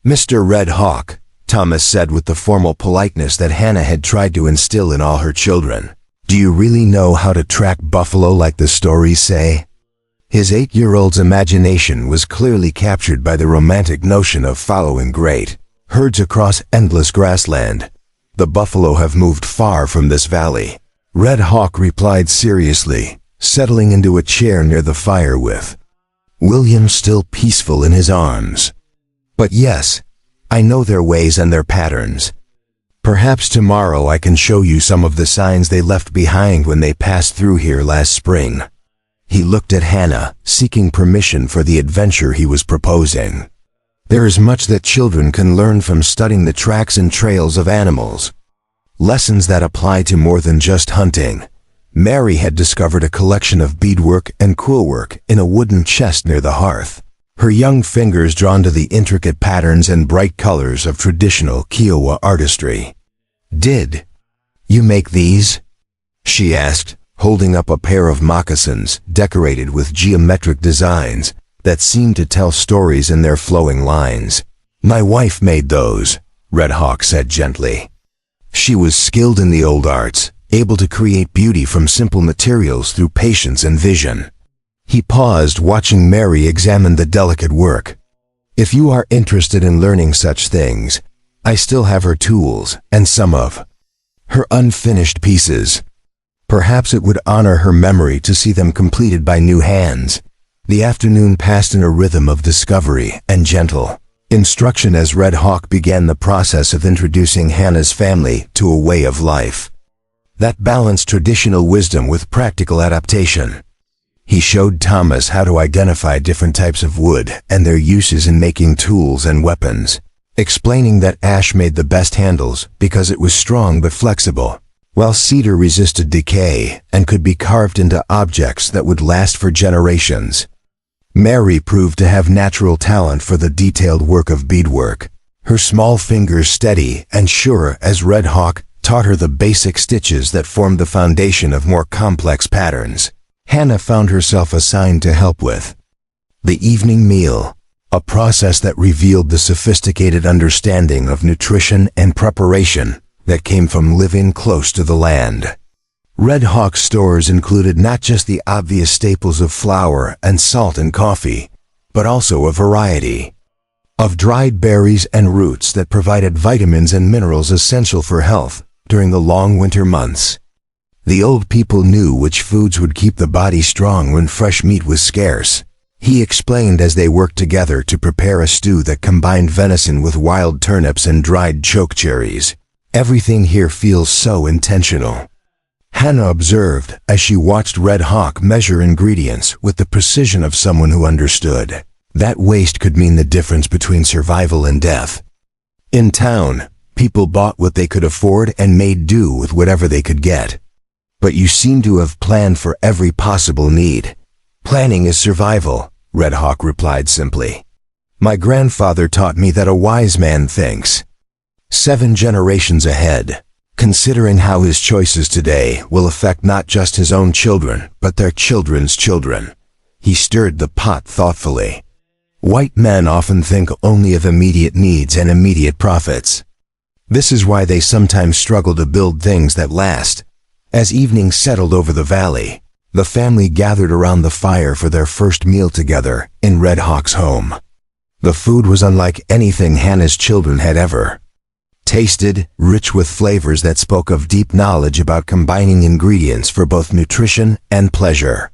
"Mr. Red Hawk," Thomas said with the formal politeness that Hannah had tried to instill in all her children, "do you really know how to track buffalo like the stories say?" His 8-year-old's imagination was clearly captured by the romantic notion of following great herds across endless grassland. "The buffalo have moved far from this valley," Red Hawk replied seriously, settling into a chair near the fire with William still peaceful in his arms. "But yes, I know their ways and their patterns. Perhaps tomorrow I can show you some of the signs they left behind when they passed through here last spring." He looked at Hannah, seeking permission for the adventure he was proposing. There is much that children can learn from studying the tracks and trails of animals. Lessons that apply to more than just hunting. Mary had discovered a collection of beadwork and quillwork in a wooden chest near the hearth, her young fingers drawn to the intricate patterns and bright colors of traditional Kiowa artistry. "Did you make these?" she asked, holding up a pair of moccasins decorated with geometric designs that seemed to tell stories in their flowing lines. "My wife made those," Red Hawk said gently. "She was skilled in the old arts, able to create beauty from simple materials through patience and vision." He paused, watching Mary examine the delicate work. "If you are interested in learning such things, I still have her tools and some of her unfinished pieces. Perhaps it would honor her memory to see them completed by new hands." The afternoon passed in a rhythm of discovery and gentle instruction as Red Hawk began the process of introducing Hannah's family to a way of life that balanced traditional wisdom with practical adaptation. He showed Thomas how to identify different types of wood and their uses in making tools and weapons, explaining that ash made the best handles because it was strong but flexible, while cedar resisted decay and could be carved into objects that would last for generations. Mary proved to have natural talent for the detailed work of beadwork, her small fingers steady and sure as Red Hawk taught her the basic stitches that formed the foundation of more complex patterns. Hannah found herself assigned to help with the evening meal, a process that revealed the sophisticated understanding of nutrition and preparation that came from living close to the land. Red Hawk's stores included not just the obvious staples of flour and salt and coffee, but also a variety of dried berries and roots that provided vitamins and minerals essential for health during the long winter months. The old people knew which foods would keep the body strong when fresh meat was scarce. He explained as they worked together to prepare a stew that combined venison with wild turnips and dried chokecherries. "Everything here feels so intentional," Hannah observed as she watched Red Hawk measure ingredients with the precision of someone who understood that waste could mean the difference between survival and death. In town, people bought what they could afford and made do with whatever they could get. "But you seem to have planned for every possible need." "Planning is survival," Red Hawk replied simply. "My grandfather taught me that a wise man thinks 7 generations ahead, considering how his choices today will affect not just his own children, but their children's children." He stirred the pot thoughtfully. "White men often think only of immediate needs and immediate profits. This is why they sometimes struggle to build things that last." As evening settled over the valley, the family gathered around the fire for their first meal together in Red Hawk's home. The food was unlike anything Hannah's children had ever tasted, rich with flavors that spoke of deep knowledge about combining ingredients for both nutrition and pleasure.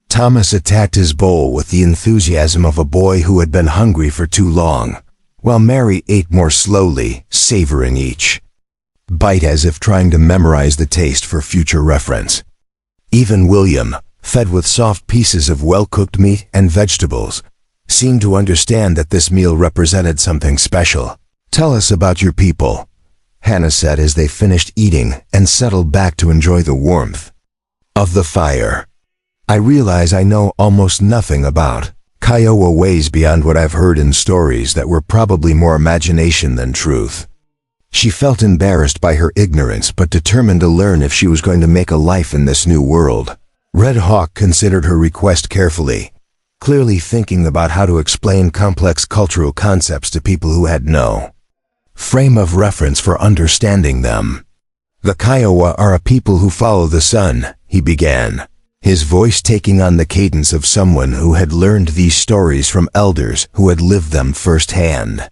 Thomas attacked his bowl with the enthusiasm of a boy who had been hungry for too long, while Mary ate more slowly, savoring each bite as if trying to memorize the taste for future reference. Even William, fed with soft pieces of well-cooked meat and vegetables, seemed to understand that this meal represented something special. "Tell us about your people," Hannah said as they finished eating and settled back to enjoy the warmth of the fire. "I realize I know almost nothing about Kiowa ways beyond what I've heard in stories that were probably more imagination than truth." She felt embarrassed by her ignorance but determined to learn if she was going to make a life in this new world. Red Hawk considered her request carefully, clearly thinking about how to explain complex cultural concepts to people who had no frame of reference for understanding them. "The Kiowa are a people who follow the sun," he began, his voice taking on the cadence of someone who had learned these stories from elders who had lived them firsthand.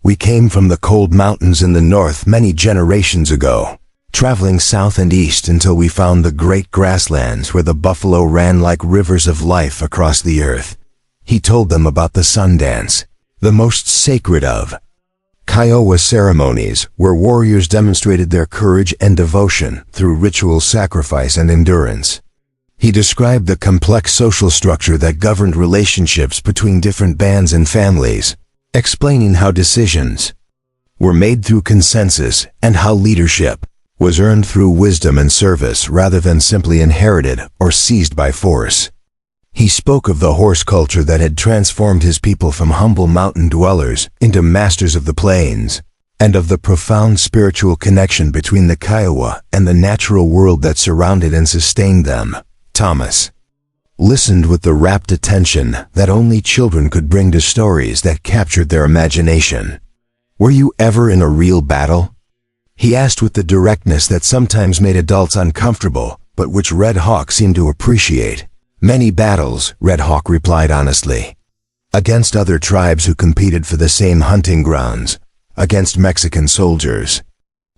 "We came from the cold mountains in the north many generations ago, traveling south and east until we found the great grasslands where the buffalo ran like rivers of life across the earth." He told them about the sun dance, the most sacred of Kiowa ceremonies, where warriors demonstrated their courage and devotion through ritual sacrifice and endurance. He described the complex social structure that governed relationships between different bands and families, explaining how decisions were made through consensus and how leadership was earned through wisdom and service rather than simply inherited or seized by force. He spoke of the horse culture that had transformed his people from humble mountain dwellers into masters of the plains, and of the profound spiritual connection between the Kiowa and the natural world that surrounded and sustained them. Thomas listened with the rapt attention that only children could bring to stories that captured their imagination. "Were you ever in a real battle?" he asked with the directness that sometimes made adults uncomfortable, but which Red Hawk seemed to appreciate. "Many battles," Red Hawk replied honestly. "Against other tribes who competed for the same hunting grounds, against Mexican soldiers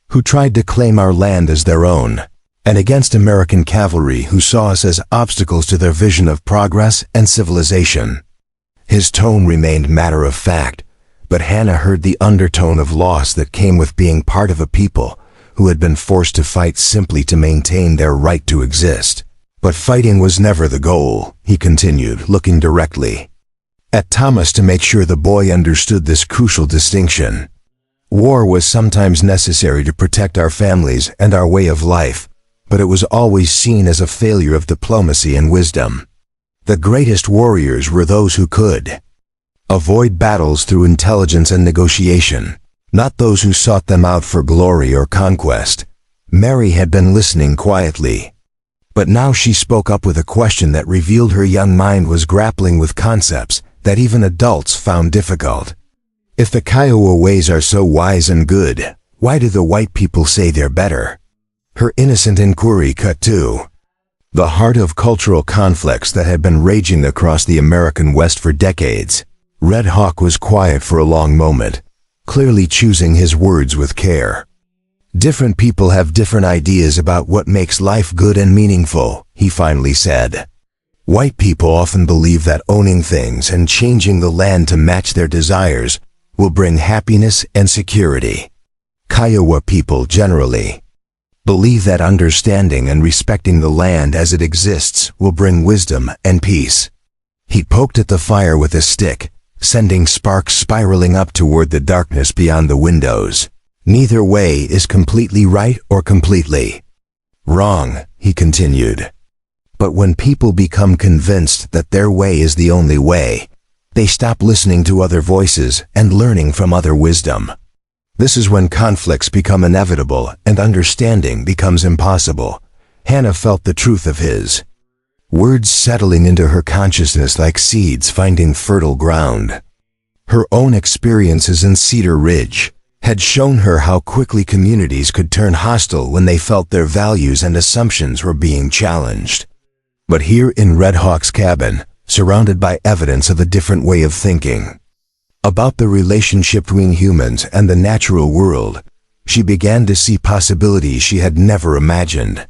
who tried to claim our land as their own, and against American cavalry who saw us as obstacles to their vision of progress and civilization." His tone remained matter-of-fact, but Hannah heard the undertone of loss that came with being part of a people who had been forced to fight simply to maintain their right to exist. "But fighting was never the goal," he continued, looking directly at Thomas to make sure the boy understood this crucial distinction. "War was sometimes necessary to protect our families and our way of life, but it was always seen as a failure of diplomacy and wisdom. The greatest warriors were those who could avoid battles through intelligence and negotiation, not those who sought them out for glory or conquest." Mary had been listening quietly, but now she spoke up with a question that revealed her young mind was grappling with concepts that even adults found difficult. "If the Kiowa ways are so wise and good, why do the white people say they're better?" Her innocent inquiry cut to the heart of cultural conflicts that had been raging across the American West for decades. Red Hawk was quiet for a long moment, clearly choosing his words with care. "Different people have different ideas about what makes life good and meaningful," he finally said. "White people often believe that owning things and changing the land to match their desires will bring happiness and security. Kiowa people generally believe that understanding and respecting the land as it exists will bring wisdom and peace." He poked at the fire with a stick, sending sparks spiraling up toward the darkness beyond the windows. "Neither way is completely right or completely wrong," he continued. "But when people become convinced that their way is the only way, they stop listening to other voices and learning from other wisdom. This is when conflicts become inevitable and understanding becomes impossible." Hannah felt the truth of his words settling into her consciousness like seeds finding fertile ground. Her own experiences in Cedar Ridge had shown her how quickly communities could turn hostile when they felt their values and assumptions were being challenged. But here in Red Hawk's cabin, surrounded by evidence of a different way of thinking about the relationship between humans and the natural world, she began to see possibilities she had never imagined.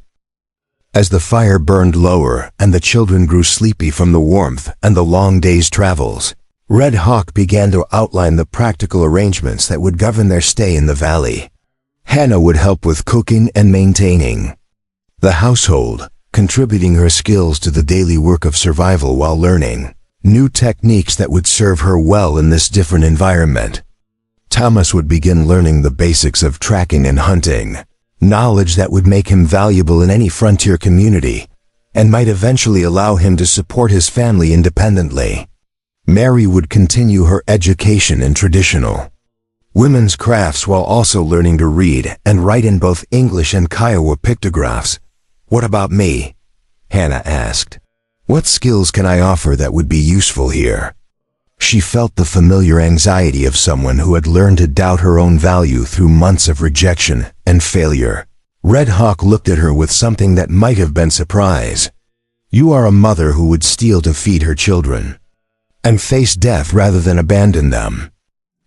As the fire burned lower and the children grew sleepy from the warmth and the long day's travels, Red Hawk began to outline the practical arrangements that would govern their stay in the valley. Hannah would help with cooking and maintaining the household, contributing her skills to the daily work of survival while learning new techniques that would serve her well in this different environment. Thomas would begin learning the basics of tracking and hunting, knowledge that would make him valuable in any frontier community and might eventually allow him to support his family independently. Mary would continue her education in traditional women's crafts while also learning to read and write in both English and Kiowa pictographs. "What about me?" Hannah asked. "What skills can I offer that would be useful here?" She felt the familiar anxiety of someone who had learned to doubt her own value through months of rejection and failure. Red Hawk looked at her with something that might have been surprise. "You are a mother who would steal to feed her children and face death rather than abandon them.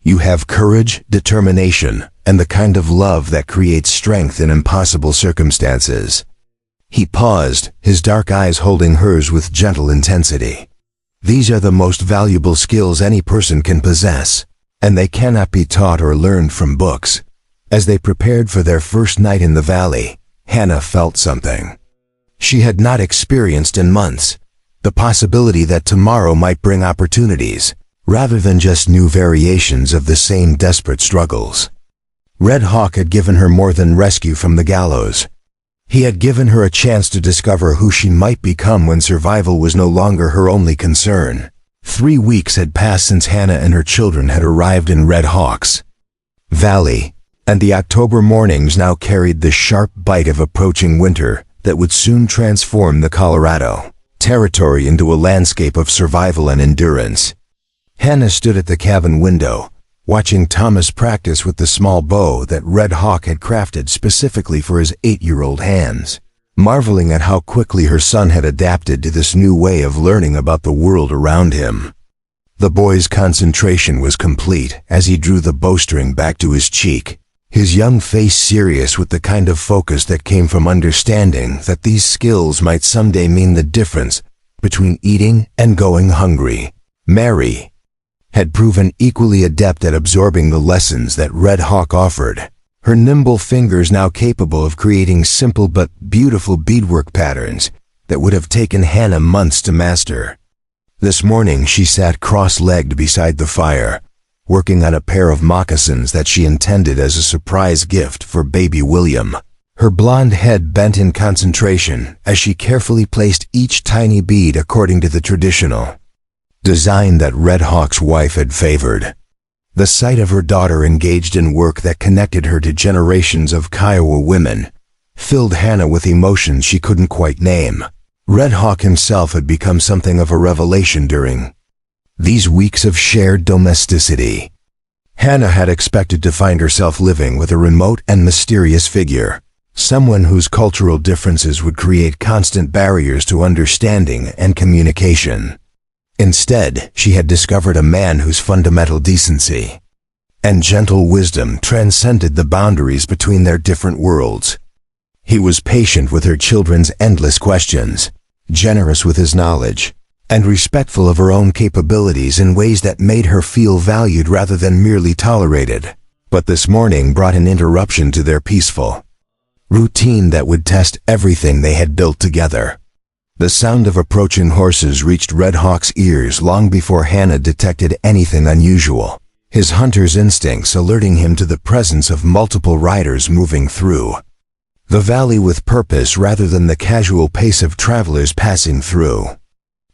You have courage, determination, and the kind of love that creates strength in impossible circumstances." He paused, his dark eyes holding hers with gentle intensity. "These are the most valuable skills any person can possess, and they cannot be taught or learned from books." As they prepared for their first night in the valley, Hannah felt something she had not experienced in months, the possibility that tomorrow might bring opportunities, rather than just new variations of the same desperate struggles. Red Hawk had given her more than rescue from the gallows. He had given her a chance to discover who she might become when survival was no longer her only concern. 3 weeks had passed since Hannah and her children had arrived in Red Hawk's valley, and the October mornings now carried the sharp bite of approaching winter that would soon transform the Colorado. territory into a landscape of survival and endurance. Hannah stood at the cabin window, watching Thomas practice with the small bow that Red Hawk had crafted specifically for his 8-year-old hands, marveling at how quickly her son had adapted to this new way of learning about the world around him. The boy's concentration was complete as he drew the bowstring back to his cheek, his young face serious with the kind of focus that came from understanding that these skills might someday mean the difference between eating and going hungry. Mary had proven equally adept at absorbing the lessons that Red Hawk offered, her nimble fingers now capable of creating simple but beautiful beadwork patterns that would have taken Hannah months to master. This morning she sat cross-legged beside the fire, working on a pair of moccasins that she intended as a surprise gift for baby William. Her blonde head bent in concentration as she carefully placed each tiny bead according to the traditional design that Red Hawk's wife had favored. The sight of her daughter engaged in work that connected her to generations of Kiowa women filled Hannah with emotions she couldn't quite name. Red Hawk himself had become something of a revelation during these weeks of shared domesticity. Hannah had expected to find herself living with a remote and mysterious figure, someone whose cultural differences would create constant barriers to understanding and communication. Instead, she had discovered a man whose fundamental decency and gentle wisdom transcended the boundaries between their different worlds. He was patient with her children's endless questions, generous with his knowledge, and respectful of her own capabilities in ways that made her feel valued rather than merely tolerated. But this morning brought an interruption to their peaceful routine that would test everything they had built together. The sound of approaching horses reached Red Hawk's ears long before Hannah detected anything unusual, his hunter's instincts alerting him to the presence of multiple riders moving through the valley with purpose rather than the casual pace of travelers passing through.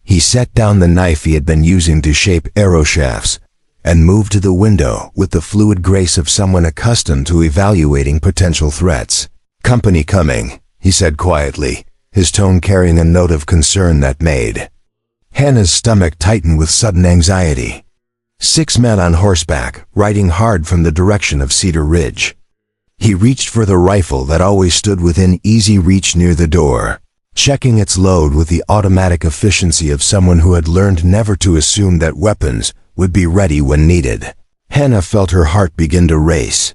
He set down the knife he had been using to shape arrow shafts and moved to the window with the fluid grace of someone accustomed to evaluating potential threats. "Company coming," he said quietly, his tone carrying a note of concern that made Hannah's stomach tighten with sudden anxiety. 6 men on horseback, riding hard from the direction of Cedar Ridge. He reached for the rifle that always stood within easy reach near the door, checking its load with the automatic efficiency of someone who had learned never to assume that weapons would be ready when needed. Hannah felt her heart begin to race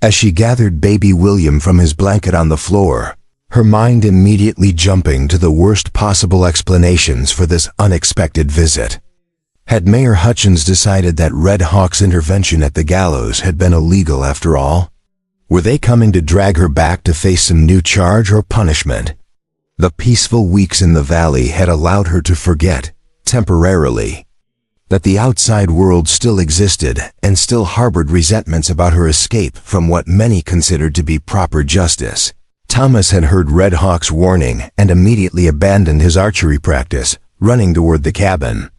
as she gathered baby William from his blanket on the floor, her mind immediately jumping to the worst possible explanations for this unexpected visit. Had Mayor Hutchins decided that Red Hawk's intervention at the gallows had been illegal after all? Were they coming to drag her back to face some new charge or punishment? The peaceful weeks in the valley had allowed her to forget, temporarily, that the outside world still existed and still harbored resentments about her escape from what many considered to be proper justice. Thomas had heard Red Hawk's warning and immediately abandoned his archery practice, running toward the cabin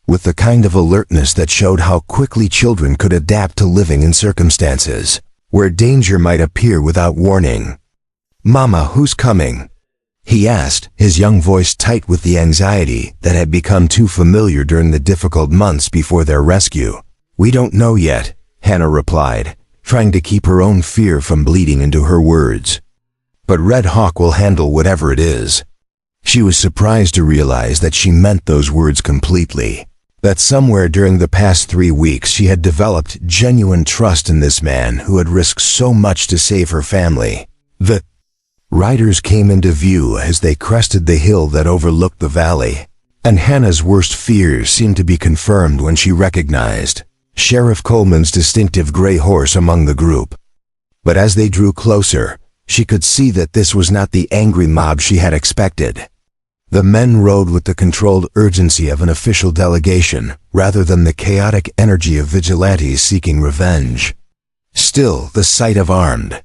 with the kind of alertness that showed how quickly children could adapt to living in circumstances where danger might appear without warning. "Mama, who's coming?" he asked, his young voice tight with the anxiety that had become too familiar during the difficult months before their rescue. "We don't know yet," Hannah replied, trying to keep her own fear from bleeding into her words. "But Red Hawk will handle whatever it is." She was surprised to realize that she meant those words completely, that somewhere during the past 3 weeks she had developed genuine trust in this man who had risked so much to save her family. The riders came into view as they crested the hill that overlooked the valley, and Hannah's worst fears seemed to be confirmed when she recognized Sheriff Coleman's distinctive gray horse among the group. But as they drew closer, she could see that this was not the angry mob she had expected. The men rode with the controlled urgency of an official delegation, rather than the chaotic energy of vigilantes seeking revenge. Still, the sight of armed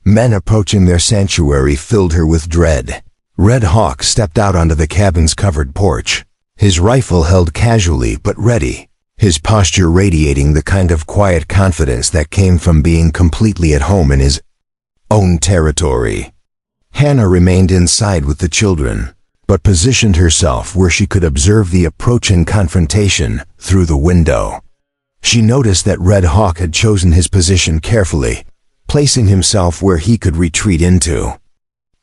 men approaching their sanctuary filled her with dread. Red Hawk stepped out onto the cabin's covered porch, his rifle held casually but ready, his posture radiating the kind of quiet confidence that came from being completely at home in his own territory. Hannah remained inside with the children, but positioned herself where she could observe the approaching confrontation through the window. She noticed that Red Hawk had chosen his position carefully, placing himself where he could retreat into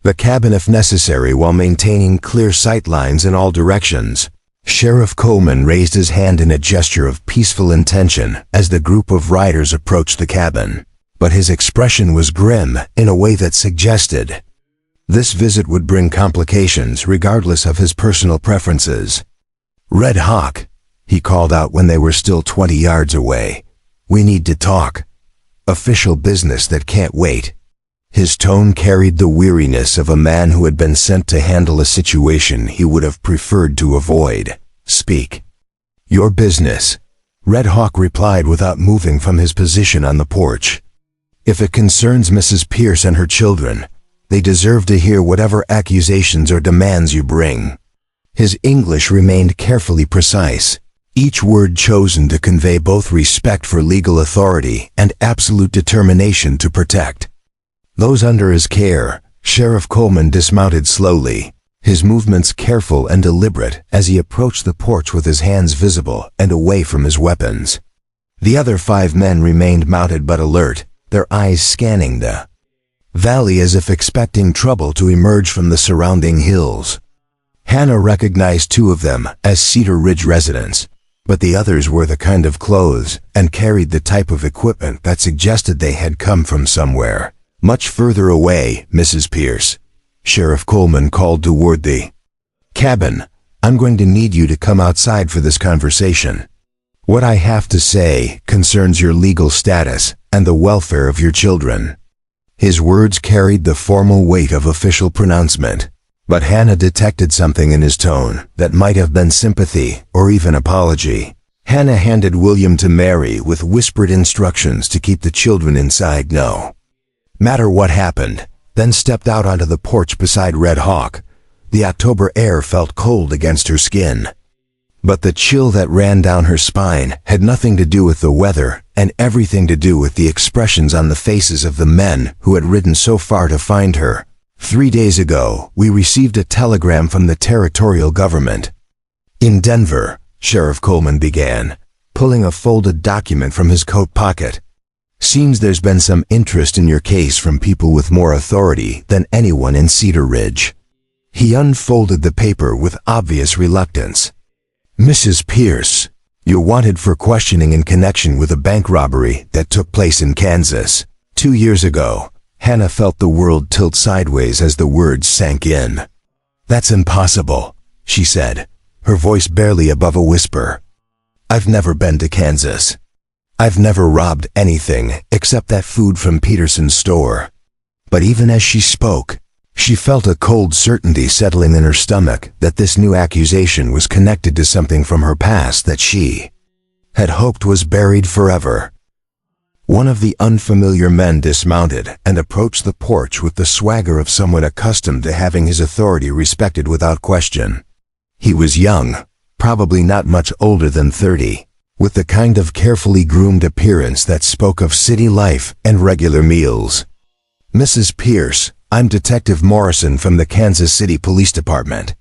the cabin if necessary while maintaining clear sight lines in all directions. Sheriff Coleman raised his hand in a gesture of peaceful intention as the group of riders approached the cabin, but his expression was grim in a way that suggested this visit would bring complications regardless of his personal preferences. "Red Hawk," he called out when they were still 20 yards away. "We need to talk. Official business that can't wait." His tone carried the weariness of a man who had been sent to handle a situation he would have preferred to avoid. "Speak." "Your business," Red Hawk replied without moving from his position on the porch. "If it concerns Mrs. Pierce and her children, they deserve to hear whatever accusations or demands you bring." His English remained carefully precise, each word chosen to convey both respect for legal authority and absolute determination to protect those under his care. Sheriff Coleman dismounted slowly, his movements careful and deliberate as he approached the porch with his hands visible and away from his weapons. The other 5 men remained mounted but alert, their eyes scanning the valley as if expecting trouble to emerge from the surrounding hills. Hannah recognized 2 of them as Cedar Ridge residents, but the others wore the kind of clothes and carried the type of equipment that suggested they had come from somewhere much further away. "Mrs. Pierce," Sheriff Coleman called toward the cabin, "I'm going to need you to come outside for this conversation. What I have to say concerns your legal status and the welfare of your children." His words carried the formal weight of official pronouncement, but Hannah detected something in his tone that might have been sympathy or even apology. Hannah handed William to Mary with whispered instructions to keep the children inside no matter what happened, then stepped out onto the porch beside Red Hawk. The October air felt cold against her skin, but the chill that ran down her spine had nothing to do with the weather and everything to do with the expressions on the faces of the men who had ridden so far to find her. 3 days ago, we received a telegram from the territorial government in Denver, Sheriff Coleman began, pulling a folded document from his coat pocket. "Seems there's been some interest in your case from people with more authority than anyone in Cedar Ridge." He unfolded the paper with obvious reluctance. "Mrs. Pierce, you're wanted for questioning in connection with a bank robbery that took place in Kansas 2 years ago." Hannah felt the world tilt sideways as the words sank in. "That's impossible," she said, her voice barely above a whisper. "I've never been to Kansas. I've never robbed anything except that food from Peterson's store." But even as she spoke, she felt a cold certainty settling in her stomach that this new accusation was connected to something from her past that she had hoped was buried forever. One of the unfamiliar men dismounted and approached the porch with the swagger of someone accustomed to having his authority respected without question. He was young, probably not much older than 30, with the kind of carefully groomed appearance that spoke of city life and regular meals. "Mrs. Pierce, I'm Detective Morrison from the Kansas City Police Department.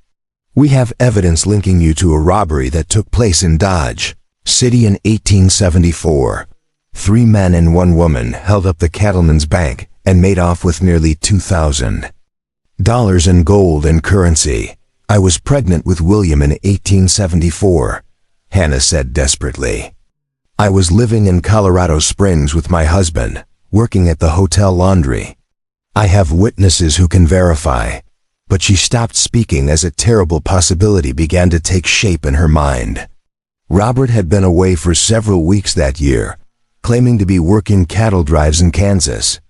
We have evidence linking you to a robbery that took place in Dodge City in 1874. 3 men and 1 woman held up the cattleman's bank and made off with nearly $2,000 in gold and currency. I was pregnant with William in 1874, Hannah said desperately. I was living in Colorado Springs with my husband, working at the hotel laundry. I have witnesses who can verify." But she stopped speaking as a terrible possibility began to take shape in her mind. Robert had been away for several weeks that year, claiming to be working cattle drives in Kansas.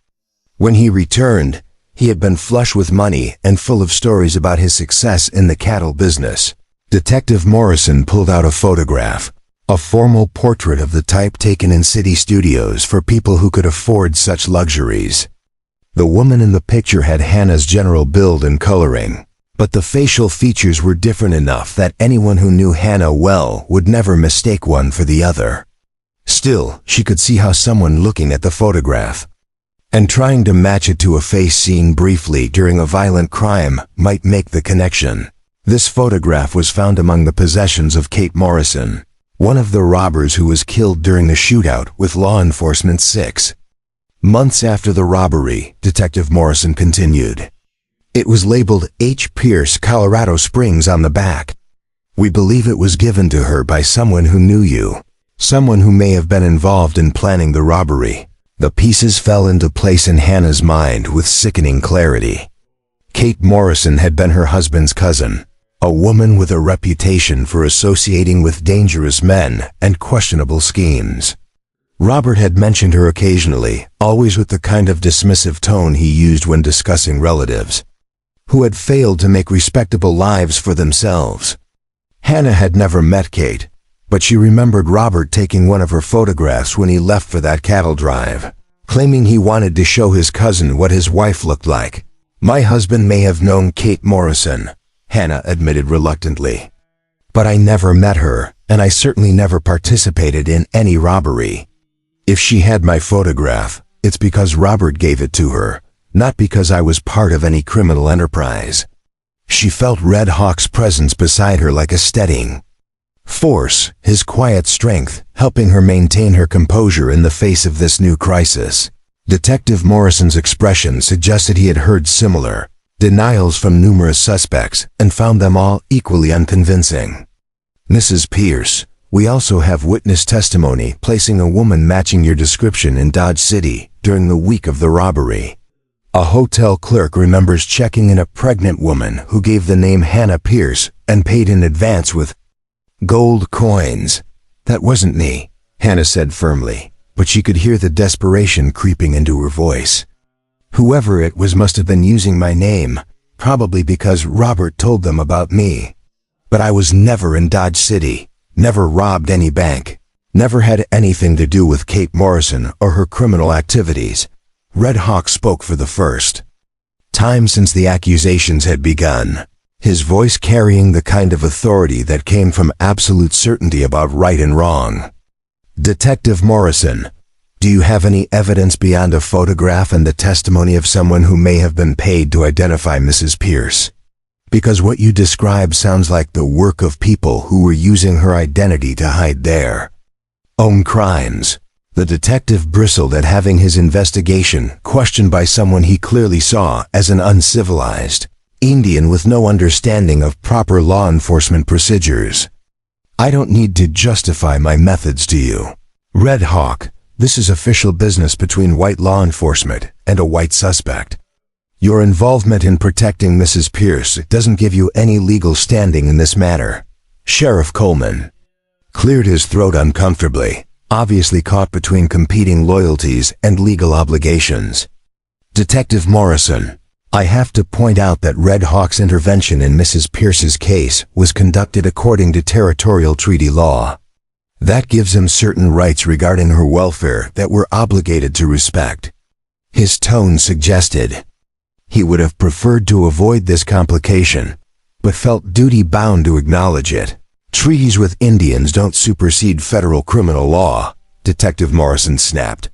When he returned, he had been flush with money and full of stories about his success in the cattle business. Detective Morrison pulled out a photograph, a formal portrait of the type taken in city studios for people who could afford such luxuries. The woman in the picture had Hannah's general build and coloring, but the facial features were different enough that anyone who knew Hannah well would never mistake one for the other. Still, she could see how someone looking at the photograph and trying to match it to a face seen briefly during a violent crime might make the connection. This photograph was found among the possessions of Kate Morrison, one of the robbers who was killed during the shootout with law enforcement 6 months after the robbery. Detective Morrison continued. It was labeled H. Pierce, Colorado Springs on the back. We believe it was given to her by someone who knew you, someone who may have been involved in planning the robbery. The pieces fell into place in Hannah's mind with sickening clarity. Kate Morrison had been her husband's cousin, a woman with a reputation for associating with dangerous men and questionable schemes. Robert had mentioned her occasionally, always with the kind of dismissive tone he used when discussing relatives who had failed to make respectable lives for themselves. Hannah had never met Kate, but she remembered Robert taking one of her photographs when he left for that cattle drive, claiming he wanted to show his cousin what his wife looked like. My husband may have known Kate Morrison, Hannah admitted reluctantly. But I never met her, and I certainly never participated in any robbery. If she had my photograph, it's because Robert gave it to her, not because I was part of any criminal enterprise. She felt Red Hawk's presence beside her like a steadying force, his quiet strength helping her maintain her composure in the face of this new crisis. Detective Morrison's expression suggested he had heard similar denials from numerous suspects and found them all equally unconvincing. Mrs. Pierce, we also have witness testimony placing a woman matching your description in Dodge City during the week of the robbery. A hotel clerk remembers checking in a pregnant woman who gave the name Hannah Pierce and paid in advance with gold coins. That wasn't me, Hannah said firmly, but she could hear the desperation creeping into her voice. Whoever it was must have been using my name, probably because Robert told them about me. But I was never in Dodge City, never robbed any bank, never had anything to do with Kate Morrison or her criminal activities. Red Hawk spoke for the first time since the accusations had begun, his voice carrying the kind of authority that came from absolute certainty about right and wrong. Detective Morrison, do you have any evidence beyond a photograph and the testimony of someone who may have been paid to identify Mrs. Pierce? Because what you describe sounds like the work of people who were using her identity to hide their own crimes. The detective bristled at having his investigation questioned by someone he clearly saw as an uncivilized Indian with no understanding of proper law enforcement procedures. I don't need to justify my methods to you, Red Hawk. This is official business between white law enforcement and a white suspect. Your involvement in protecting Mrs. Pierce doesn't give you any legal standing in this matter. Sheriff Coleman cleared his throat uncomfortably, obviously caught between competing loyalties and legal obligations. Detective Morrison, I have to point out that Red Hawk's intervention in Mrs. Pierce's case was conducted according to territorial treaty law. That gives him certain rights regarding her welfare that we're obligated to respect. His tone suggested he would have preferred to avoid this complication, but felt duty-bound to acknowledge it. Treaties with Indians don't supersede federal criminal law, Detective Morrison snapped.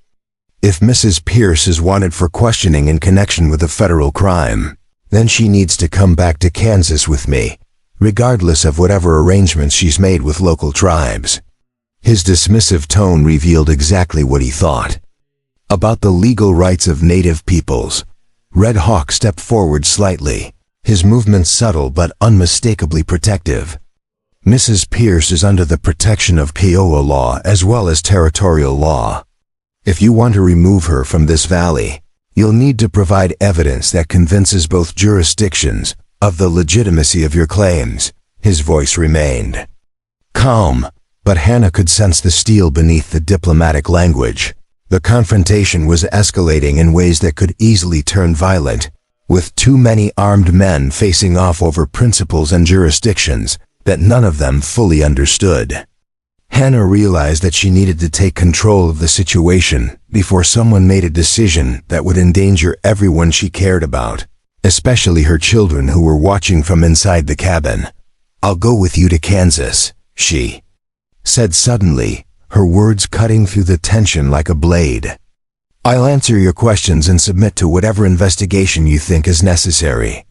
If Mrs. Pierce is wanted for questioning in connection with a federal crime, then she needs to come back to Kansas with me, regardless of whatever arrangements she's made with local tribes. His dismissive tone revealed exactly what he thought. About the legal rights of Native peoples, Red Hawk stepped forward slightly, his movements subtle but unmistakably protective. Mrs. Pierce is under the protection of Kiowa law as well as territorial law. If you want to remove her from this valley, you'll need to provide evidence that convinces both jurisdictions of the legitimacy of your claims. His voice remained calm, but Hannah could sense the steel beneath the diplomatic language. The confrontation was escalating in ways that could easily turn violent, with too many armed men facing off over principles and jurisdictions that none of them fully understood. Hannah realized that she needed to take control of the situation before someone made a decision that would endanger everyone she cared about, especially her children who were watching from inside the cabin. I'll go with you to Kansas, she said suddenly, her words cutting through the tension like a blade. I'll answer your questions and submit to whatever investigation you think is necessary.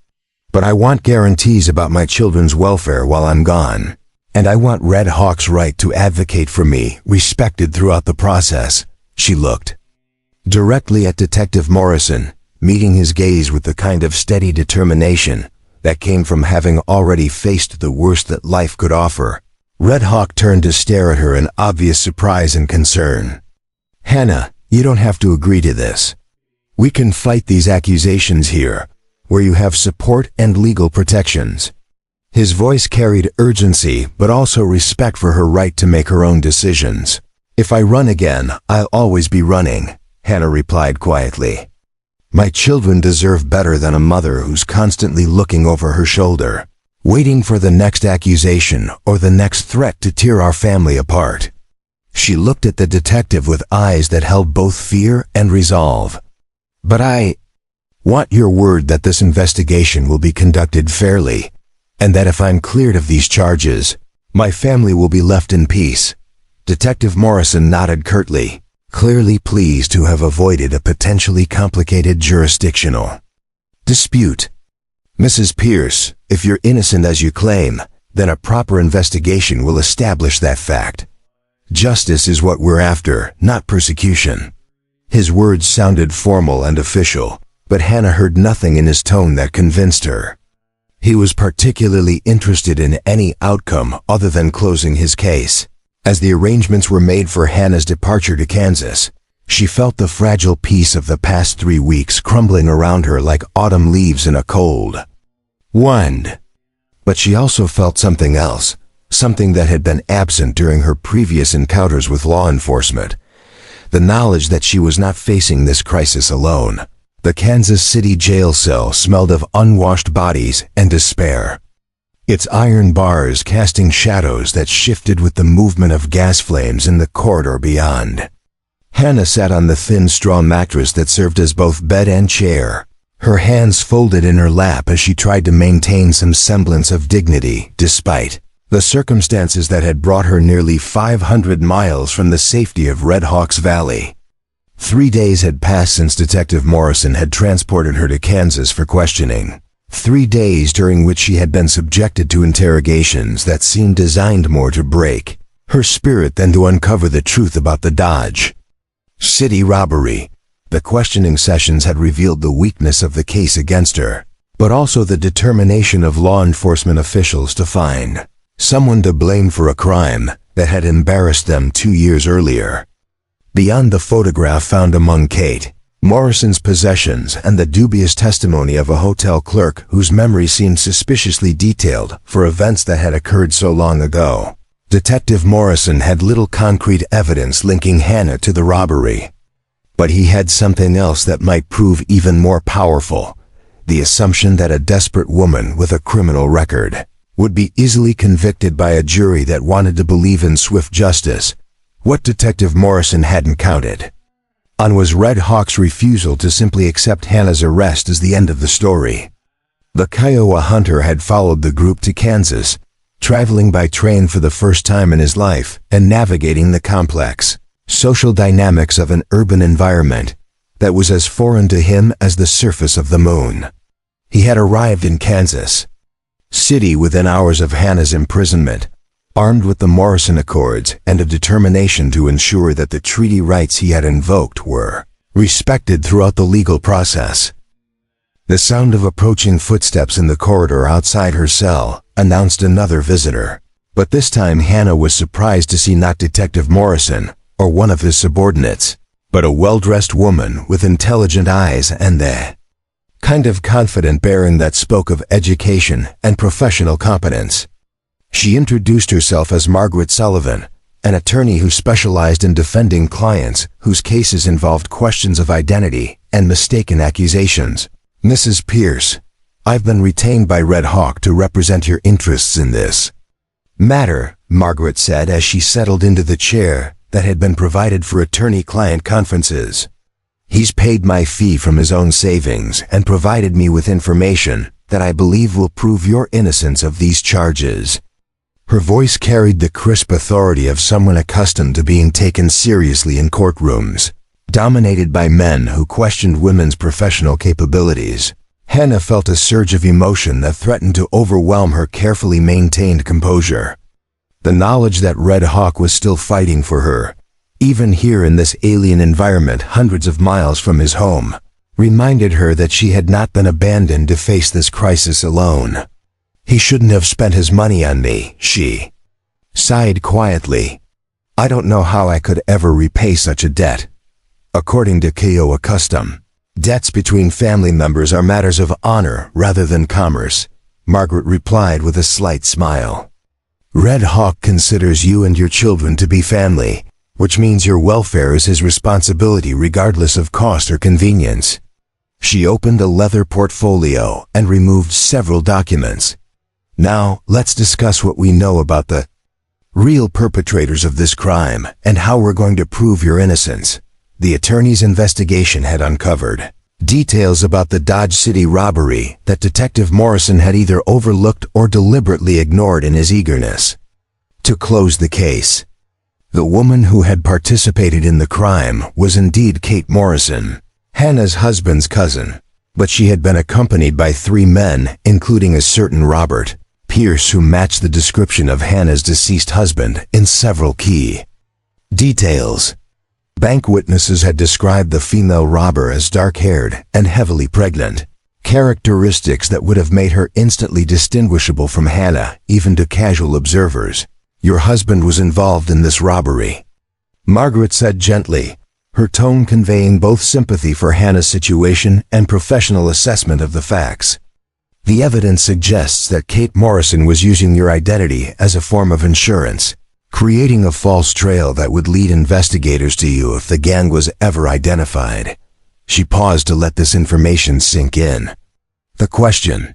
But I want guarantees about my children's welfare while I'm gone. And I want Red Hawk's right to advocate for me, respected throughout the process. She looked directly at Detective Morrison, meeting his gaze with the kind of steady determination that came from having already faced the worst that life could offer. Red Hawk turned to stare at her in obvious surprise and concern. "Hannah, you don't have to agree to this. We can fight these accusations here, where you have support and legal protections." His voice carried urgency, but also respect for her right to make her own decisions. "If I run again, I'll always be running," Hannah replied quietly. "My children deserve better than a mother who's constantly looking over her shoulder, waiting for the next accusation or the next threat to tear our family apart." She looked at the detective with eyes that held both fear and resolve. "But I want your word that this investigation will be conducted fairly, and that if I'm cleared of these charges, my family will be left in peace." Detective Morrison nodded curtly, clearly pleased to have avoided a potentially complicated jurisdictional dispute. "Mrs. Pierce, if you're innocent as you claim, then a proper investigation will establish that fact. Justice is what we're after, not persecution." His words sounded formal and official, but Hannah heard nothing in his tone that convinced her. He was particularly interested in any outcome other than closing his case. As the arrangements were made for Hannah's departure to Kansas, she felt the fragile peace of the past 3 weeks crumbling around her like autumn leaves in a cold wind. But she also felt something else, something that had been absent during her previous encounters with law enforcement. The knowledge that she was not facing this crisis alone. The Kansas City jail cell smelled of unwashed bodies and despair, its iron bars casting shadows that shifted with the movement of gas flames in the corridor beyond. Hannah sat on the thin straw mattress that served as both bed and chair, her hands folded in her lap as she tried to maintain some semblance of dignity despite the circumstances that had brought her nearly 500 miles from the safety of Red Hawk's Valley. 3 days had passed since Detective Morrison had transported her to Kansas for questioning. 3 days during which she had been subjected to interrogations that seemed designed more to break her spirit than to uncover the truth about the Dodge City robbery. The questioning sessions had revealed the weakness of the case against her, but also the determination of law enforcement officials to find someone to blame for a crime that had embarrassed them 2 years earlier. Beyond the photograph found among Kate Morrison's possessions and the dubious testimony of a hotel clerk whose memory seemed suspiciously detailed for events that had occurred so long ago, Detective Morrison had little concrete evidence linking Hannah to the robbery. But he had something else that might prove even more powerful: the assumption that a desperate woman with a criminal record would be easily convicted by a jury that wanted to believe in swift justice. What Detective Morrison hadn't counted on was Red Hawk's refusal to simply accept Hannah's arrest as the end of the story. The Kiowa hunter had followed the group to Kansas, traveling by train for the first time in his life and navigating the complex social dynamics of an urban environment that was as foreign to him as the surface of the moon. He had arrived in Kansas City within hours of Hannah's imprisonment, armed with the Morrison Accords and a determination to ensure that the treaty rights he had invoked were respected throughout the legal process. The sound of approaching footsteps in the corridor outside her cell announced another visitor, but this time Hannah was surprised to see not Detective Morrison or one of his subordinates, but a well-dressed woman with intelligent eyes and the kind of confident bearing that spoke of education and professional competence. She introduced herself as Margaret Sullivan, an attorney who specialized in defending clients whose cases involved questions of identity and mistaken accusations. "Mrs. Pierce, I've been retained by Red Hawk to represent your interests in this matter," Margaret said as she settled into the chair that had been provided for attorney-client conferences. "He's paid my fee from his own savings and provided me with information that I believe will prove your innocence of these charges." Her voice carried the crisp authority of someone accustomed to being taken seriously in courtrooms, dominated by men who questioned women's professional capabilities. Hannah felt a surge of emotion that threatened to overwhelm her carefully maintained composure. The knowledge that Red Hawk was still fighting for her, even here in this alien environment hundreds of miles from his home, reminded her that she had not been abandoned to face this crisis alone. "He shouldn't have spent his money on me," she sighed quietly. "I don't know how I could ever repay such a debt." According to Kiowa custom, debts between family members are matters of honor rather than commerce, Margaret replied with a slight smile. "Red Hawk considers you and your children to be family, which means your welfare is his responsibility regardless of cost or convenience." She opened a leather portfolio and removed several documents. "Now, let's discuss what we know about the real perpetrators of this crime and how we're going to prove your innocence." The attorney's investigation had uncovered details about the Dodge City robbery that Detective Morrison had either overlooked or deliberately ignored in his eagerness to close the case. The woman who had participated in the crime was indeed Kate Morrison, Hannah's husband's cousin, but she had been accompanied by 3 men, including a certain Robert Pierce, who matched the description of Hannah's deceased husband in several key details. Bank witnesses had described the female robber as dark-haired and heavily pregnant, characteristics that would have made her instantly distinguishable from Hannah, even to casual observers. "Your husband was involved in this robbery," Margaret said gently, her tone conveying both sympathy for Hannah's situation and professional assessment of the facts. "The evidence suggests that Kate Morrison was using your identity as a form of insurance, creating a false trail that would lead investigators to you if the gang was ever identified." She paused to let this information sink in. "The question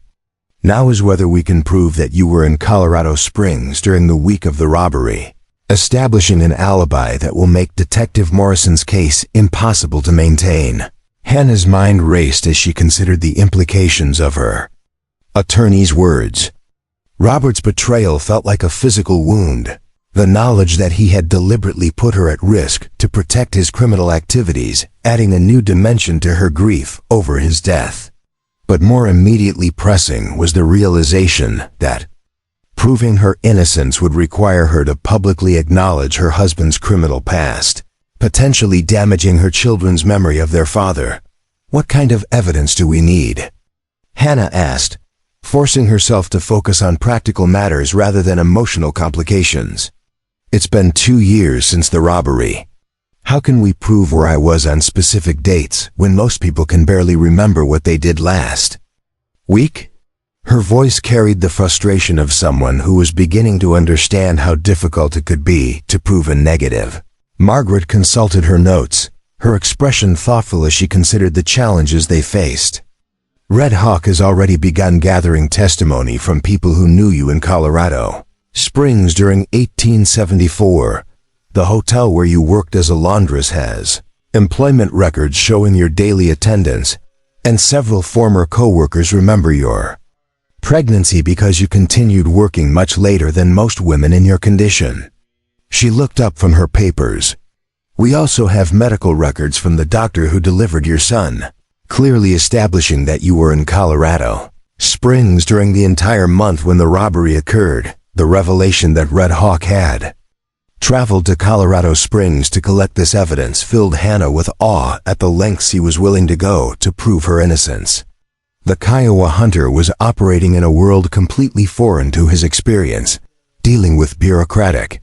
now is whether we can prove that you were in Colorado Springs during the week of the robbery, establishing an alibi that will make Detective Morrison's case impossible to maintain." Hannah's mind raced as she considered the implications of her attorney's words. Robert's betrayal felt like a physical wound. The knowledge that he had deliberately put her at risk to protect his criminal activities, adding a new dimension to her grief over his death. But more immediately pressing was the realization that proving her innocence would require her to publicly acknowledge her husband's criminal past, potentially damaging her children's memory of their father. "What kind of evidence do we need?" Hannah asked, forcing herself to focus on practical matters rather than emotional complications. "It's been 2 years since the robbery. How can we prove where I was on specific dates when most people can barely remember what they did last week?" Her voice carried the frustration of someone who was beginning to understand how difficult it could be to prove a negative. Margaret consulted her notes, her expression thoughtful as she considered the challenges they faced. "Red Hawk has already begun gathering testimony from people who knew you in Colorado Springs during 1874. The hotel where you worked as a laundress has employment records showing your daily attendance, and several former co-workers remember your pregnancy because you continued working much later than most women in your condition." She looked up from her papers. "We also have medical records from the doctor who delivered your son, clearly establishing that you were in Colorado Springs during the entire month when the robbery occurred." The revelation that Red Hawk had traveled to Colorado Springs to collect this evidence filled Hannah with awe at the lengths he was willing to go to prove her innocence. The Kiowa hunter was operating in a world completely foreign to his experience, dealing with bureaucratic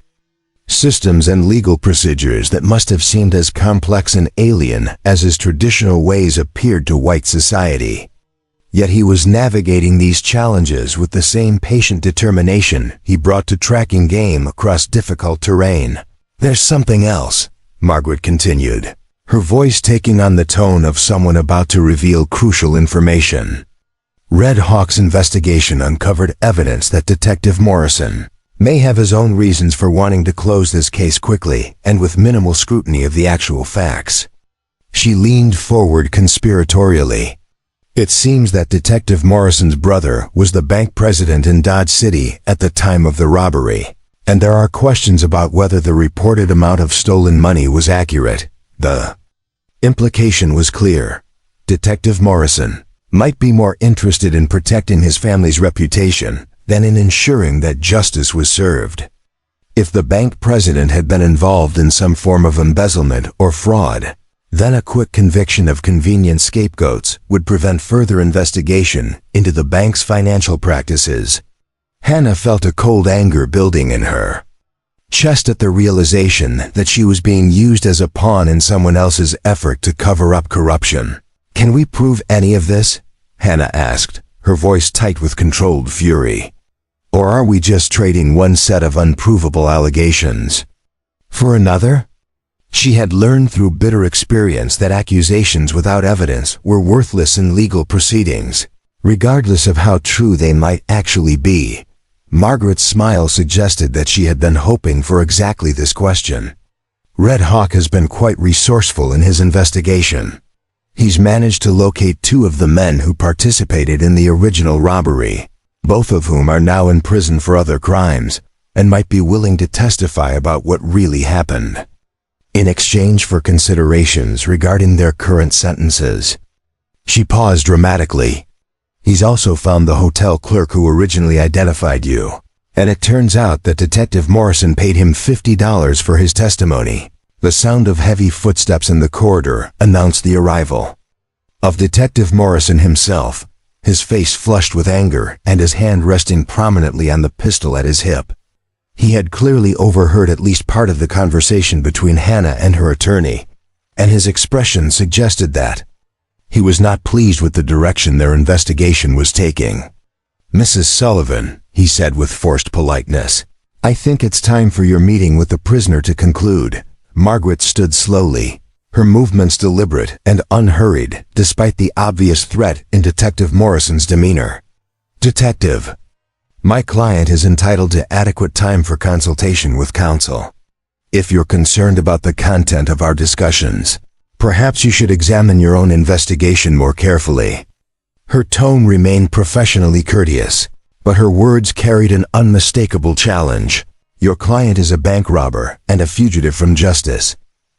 systems and legal procedures that must have seemed as complex and alien as his traditional ways appeared to white society. Yet he was navigating these challenges with the same patient determination he brought to tracking game across difficult terrain. "There's something else," Margaret continued, her voice taking on the tone of someone about to reveal crucial information. Red Hawk's investigation uncovered evidence that Detective Morrison may have his own reasons for wanting to close this case quickly and with minimal scrutiny of the actual facts. She leaned forward conspiratorially. "It seems that Detective Morrison's brother was the bank president in Dodge City at the time of the robbery, and there are questions about whether the reported amount of stolen money was accurate." The implication was clear. Detective Morrison might be more interested in protecting his family's reputation than in ensuring that justice was served. If the bank president had been involved in some form of embezzlement or fraud, then a quick conviction of convenient scapegoats would prevent further investigation into the bank's financial practices. Hannah felt a cold anger building in her chest at the realization that she was being used as a pawn in someone else's effort to cover up corruption. "Can we prove any of this?" Hannah asked, her voice tight with controlled fury. "Or are we just trading one set of unprovable allegations for another?" She had learned through bitter experience that accusations without evidence were worthless in legal proceedings, regardless of how true they might actually be. Margaret's smile suggested that she had been hoping for exactly this question. Red Hawk has been quite resourceful in his investigation. He's managed to locate 2 of the men who participated in the original robbery, both of whom are now in prison for other crimes and might be willing to testify about what really happened, in exchange for considerations regarding their current sentences. She paused dramatically. "He's also found the hotel clerk who originally identified you, and it turns out that Detective Morrison paid him $50 for his testimony." The sound of heavy footsteps in the corridor announced the arrival of Detective Morrison himself, his face flushed with anger and his hand resting prominently on the pistol at his hip. He had clearly overheard at least part of the conversation between Hannah and her attorney, and his expression suggested that he was not pleased with the direction their investigation was taking. "Mrs. Sullivan," he said with forced politeness, "I think it's time for your meeting with the prisoner to conclude." Margaret stood slowly, her movements deliberate and unhurried despite the obvious threat in Detective Morrison's demeanor. "Detective, my client is entitled to adequate time for consultation with counsel. If you're concerned about the content of our discussions, perhaps you should examine your own investigation more carefully." Her tone remained professionally courteous, but her words carried an unmistakable challenge. "Your client is a bank robber and a fugitive from justice,"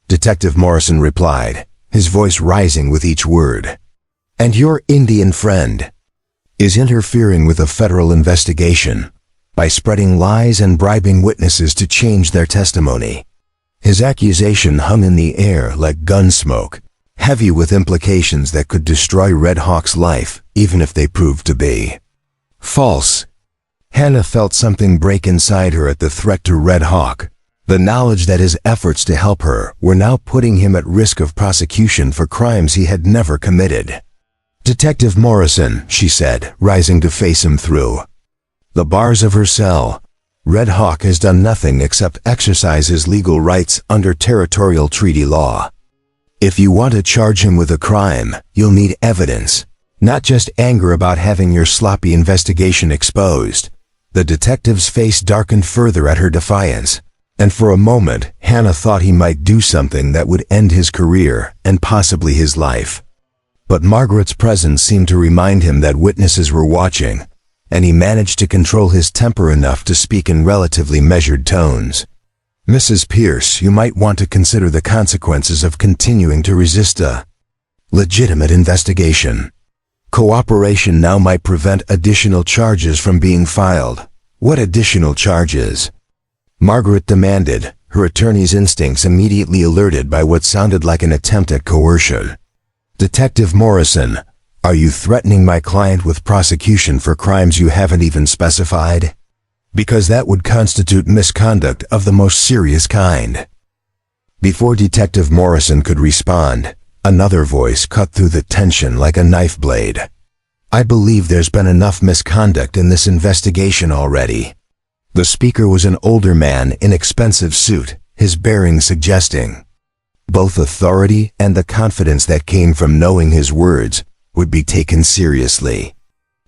Detective Morrison replied, his voice rising with each word. "And your Indian friend is interfering with a federal investigation by spreading lies and bribing witnesses to change their testimony." His accusation hung in the air like gun smoke, heavy with implications that could destroy Red Hawk's life, even if they proved to be false. Hannah felt something break inside her at the threat to Red Hawk, the knowledge that his efforts to help her were now putting him at risk of prosecution for crimes he had never committed. "Detective Morrison," she said, rising to face him through the bars of her cell, "Red Hawk has done nothing except exercise his legal rights under territorial treaty law. If you want to charge him with a crime, you'll need evidence, not just anger about having your sloppy investigation exposed." The detective's face darkened further at her defiance, and for a moment Hannah thought he might do something that would end his career and possibly his life. But Margaret's presence seemed to remind him that witnesses were watching, and he managed to control his temper enough to speak in relatively measured tones. "Mrs. Pierce, you might want to consider the consequences of continuing to resist a legitimate investigation. Cooperation now might prevent additional charges from being filed." "What additional charges?" Margaret demanded, her attorney's instincts immediately alerted by what sounded like an attempt at coercion. "Detective Morrison, are you threatening my client with prosecution for crimes you haven't even specified? Because that would constitute misconduct of the most serious kind." Before Detective Morrison could respond, another voice cut through the tension like a knife blade. "I believe there's been enough misconduct in this investigation already." The speaker was an older man in expensive suit, his bearing suggesting both authority and the confidence that came from knowing his words would be taken seriously.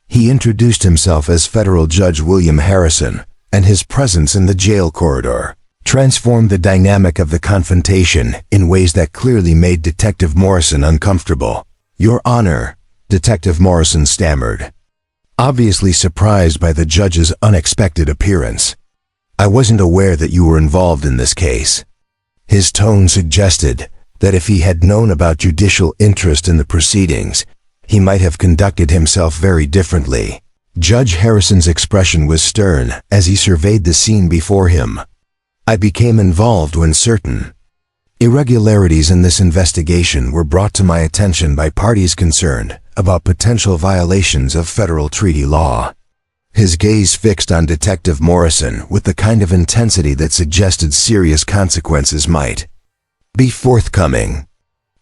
He introduced himself as Federal Judge William Harrison, and his presence in the jail corridor transformed the dynamic of the confrontation in ways that clearly made Detective Morrison uncomfortable. "Your Honor," Detective Morrison stammered, obviously surprised by the judge's unexpected appearance. "I wasn't aware that you were involved in this case." His tone suggested that if he had known about judicial interest in the proceedings, he might have conducted himself very differently. Judge Harrison's expression was stern as he surveyed the scene before him. I became involved when certain irregularities in this investigation were brought to my attention by parties concerned about potential violations of federal treaty law. His gaze fixed on Detective Morrison with the kind of intensity that suggested serious consequences might be forthcoming.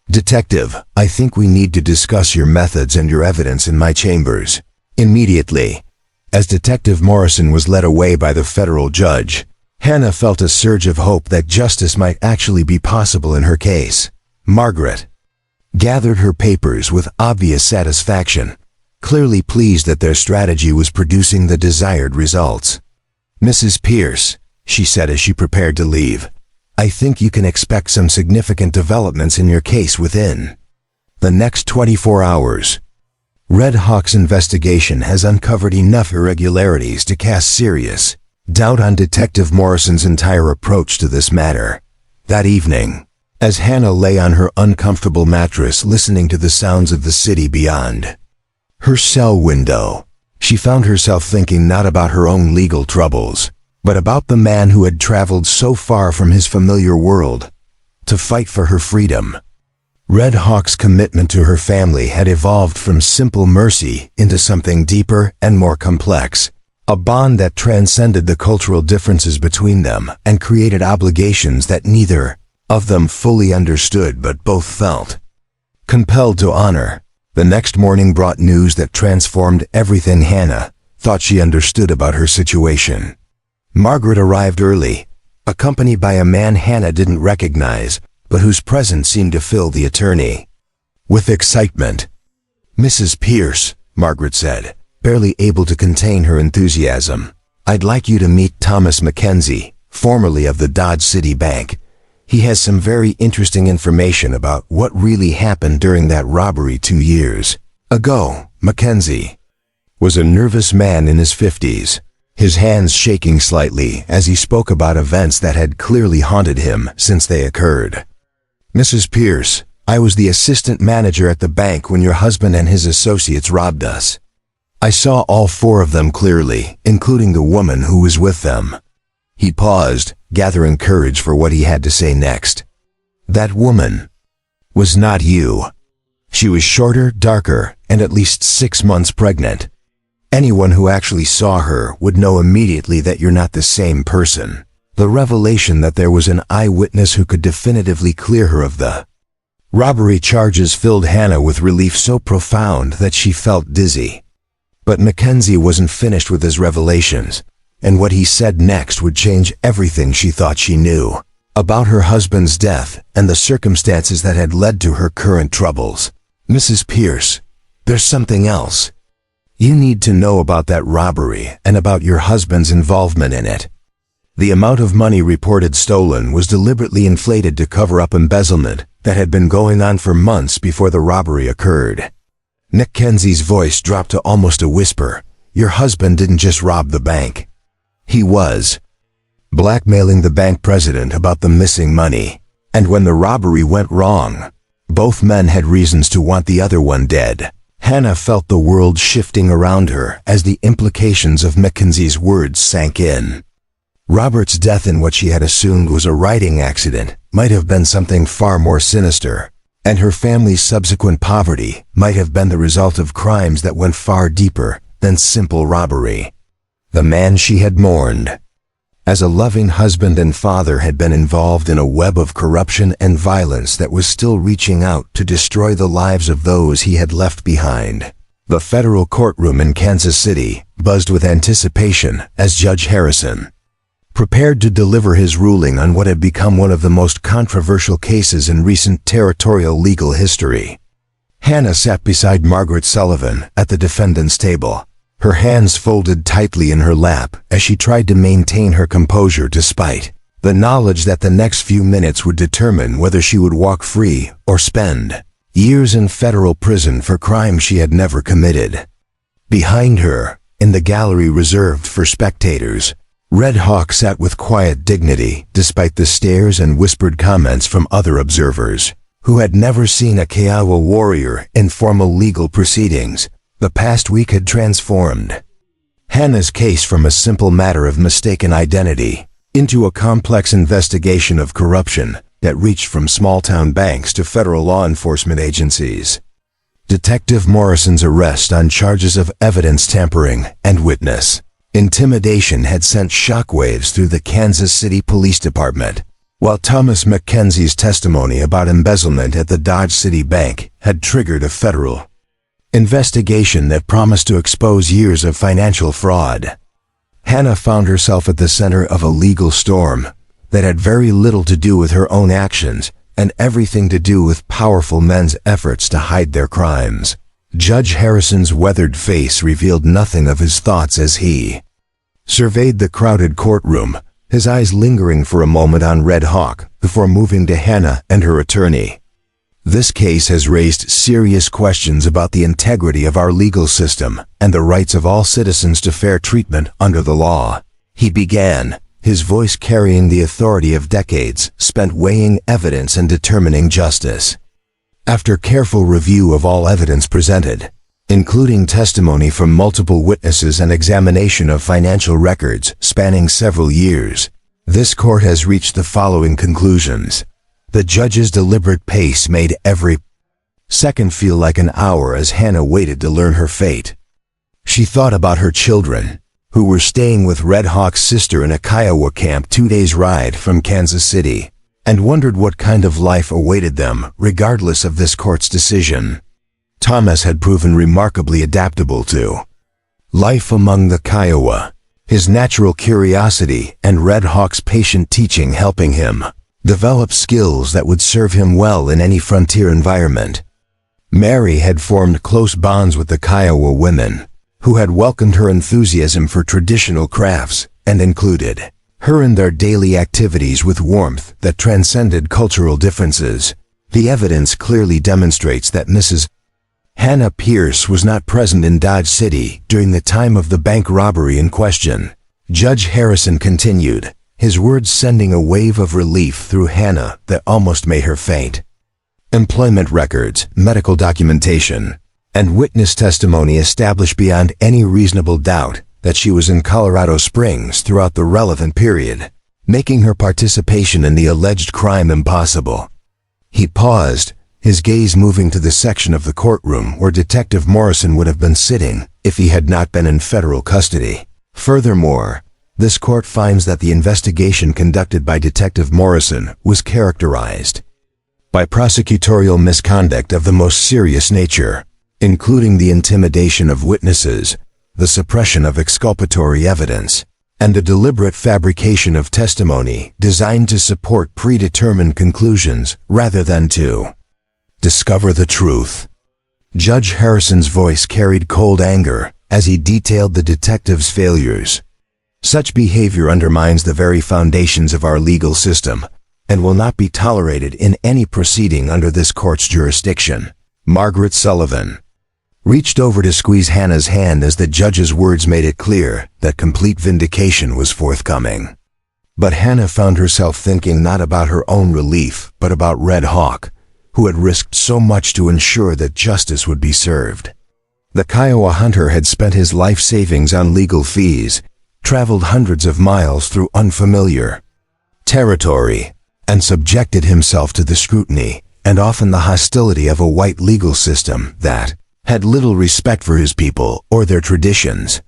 Detective, I think we need to discuss your methods and your evidence in my chambers immediately. As Detective Morrison was led away by the federal judge, Hannah felt a surge of hope that justice might actually be possible in her case. Margaret gathered her papers with obvious satisfaction, clearly pleased that their strategy was producing the desired results. Mrs. Pierce, she said as she prepared to leave, I think you can expect some significant developments in your case within the next 24 hours. Red Hawk's investigation has uncovered enough irregularities to cast serious doubt on Detective Morrison's entire approach to this matter. That evening, as Hannah lay on her uncomfortable mattress listening to the sounds of the city beyond her cell window, she found herself thinking not about her own legal troubles, but about the man who had traveled so far from his familiar world to fight for her freedom. Red Hawk's commitment to her family had evolved from simple mercy into something deeper and more complex, a bond that transcended the cultural differences between them and created obligations that neither of them fully understood but both felt compelled to honor. The next morning brought news that transformed everything Hannah thought she understood about her situation. Margaret arrived early, accompanied by a man Hannah didn't recognize, but whose presence seemed to fill the attorney with excitement. Mrs. Pierce, Margaret said, barely able to contain her enthusiasm, I'd like you to meet Thomas Mackenzie, formerly of the Dodge City Bank. He has some very interesting information about what really happened during that robbery 2 years ago. Mackenzie was a nervous man in his 50s, his hands shaking slightly as he spoke about events that had clearly haunted him since they occurred. Mrs. Pierce, I was the assistant manager at the bank when your husband and his associates robbed us. I saw all 4 of them clearly, including the woman who was with them. He paused, gathering courage for what he had to say next. That woman was not you. She was shorter, darker, and at least 6 months pregnant. Anyone who actually saw her would know immediately that you're not the same person. The revelation that there was an eyewitness who could definitively clear her of the robbery charges filled Hannah with relief so profound that she felt dizzy. But Mackenzie wasn't finished with his revelations, and what he said next would change everything she thought she knew about her husband's death and the circumstances that had led to her current troubles. Mrs. Pierce, there's something else. You need to know about that robbery and about your husband's involvement in it. The amount of money reported stolen was deliberately inflated to cover up embezzlement that had been going on for months before the robbery occurred. Mackenzie's voice dropped to almost a whisper. Your husband didn't just rob the bank. He was blackmailing the bank president about the missing money. And when the robbery went wrong, both men had reasons to want the other one dead. Hannah felt the world shifting around her as the implications of Mackenzie's words sank in. Robert's death in what she had assumed was a riding accident might have been something far more sinister, and her family's subsequent poverty might have been the result of crimes that went far deeper than simple robbery. The man she had mourned as a loving husband and father had been involved in a web of corruption and violence that was still reaching out to destroy the lives of those he had left behind. The federal courtroom in Kansas City buzzed with anticipation as Judge Harrison prepared to deliver his ruling on what had become one of the most controversial cases in recent territorial legal history. Hannah sat beside Margaret Sullivan at the defendant's table, her hands folded tightly in her lap as she tried to maintain her composure despite the knowledge that the next few minutes would determine whether she would walk free or spend years in federal prison for crimes she had never committed. Behind her, in the gallery reserved for spectators, Red Hawk sat with quiet dignity despite the stares and whispered comments from other observers, who had never seen a Kiowa warrior in formal legal proceedings. The past week had transformed Hannah's case from a simple matter of mistaken identity into a complex investigation of corruption that reached from small-town banks to federal law enforcement agencies. Detective Morrison's arrest on charges of evidence tampering and witness intimidation had sent shockwaves through the Kansas City Police Department, while Thomas McKenzie's testimony about embezzlement at the Dodge City Bank had triggered a federal investigation that promised to expose years of financial fraud. Hannah found herself at the center of a legal storm that had very little to do with her own actions and everything to do with powerful men's efforts to hide their crimes. Judge Harrison's weathered face revealed nothing of his thoughts as he surveyed the crowded courtroom, his eyes lingering for a moment on Red Hawk before moving to Hannah and her attorney. This case has raised serious questions about the integrity of our legal system and the rights of all citizens to fair treatment under the law, he began, his voice carrying the authority of decades spent weighing evidence and determining justice. After careful review of all evidence presented, including testimony from multiple witnesses and examination of financial records spanning several years, this court has reached the following conclusions. The judge's deliberate pace made every second feel like an hour as Hannah waited to learn her fate. She thought about her children, who were staying with Red Hawk's sister in a Kiowa camp 2 days' ride from Kansas City, and wondered what kind of life awaited them regardless of this court's decision. Thomas had proven remarkably adaptable to life among the Kiowa, his natural curiosity and Red Hawk's patient teaching helping him develop skills that would serve him well in any frontier environment. Mary had formed close bonds with the Kiowa women, who had welcomed her enthusiasm for traditional crafts and included her in their daily activities with warmth that transcended cultural differences. The evidence clearly demonstrates that Mrs. Hannah Pierce was not present in Dodge City during the time of the bank robbery in question. Judge Harrison continued, his words sending a wave of relief through Hannah that almost made her faint. Employment records, medical documentation, and witness testimony established beyond any reasonable doubt that she was in Colorado Springs throughout the relevant period, making her participation in the alleged crime impossible. He paused, his gaze moving to the section of the courtroom where Detective Morrison would have been sitting if he had not been in federal custody. Furthermore, this court finds that the investigation conducted by Detective Morrison was characterized by prosecutorial misconduct of the most serious nature, including the intimidation of witnesses, the suppression of exculpatory evidence, and the deliberate fabrication of testimony designed to support predetermined conclusions rather than to discover the truth. Judge Harrison's voice carried cold anger as he detailed the detective's failures. Such behavior undermines the very foundations of our legal system and will not be tolerated in any proceeding under this court's jurisdiction. Margaret Sullivan reached over to squeeze Hannah's hand as the judge's words made it clear that complete vindication was forthcoming. But Hannah found herself thinking not about her own relief, but about Red Hawk, who had risked so much to ensure that justice would be served. The Kiowa hunter had spent his life savings on legal fees, traveled hundreds of miles through unfamiliar territory, and subjected himself to the scrutiny and often the hostility of a white legal system that had little respect for his people or their traditions.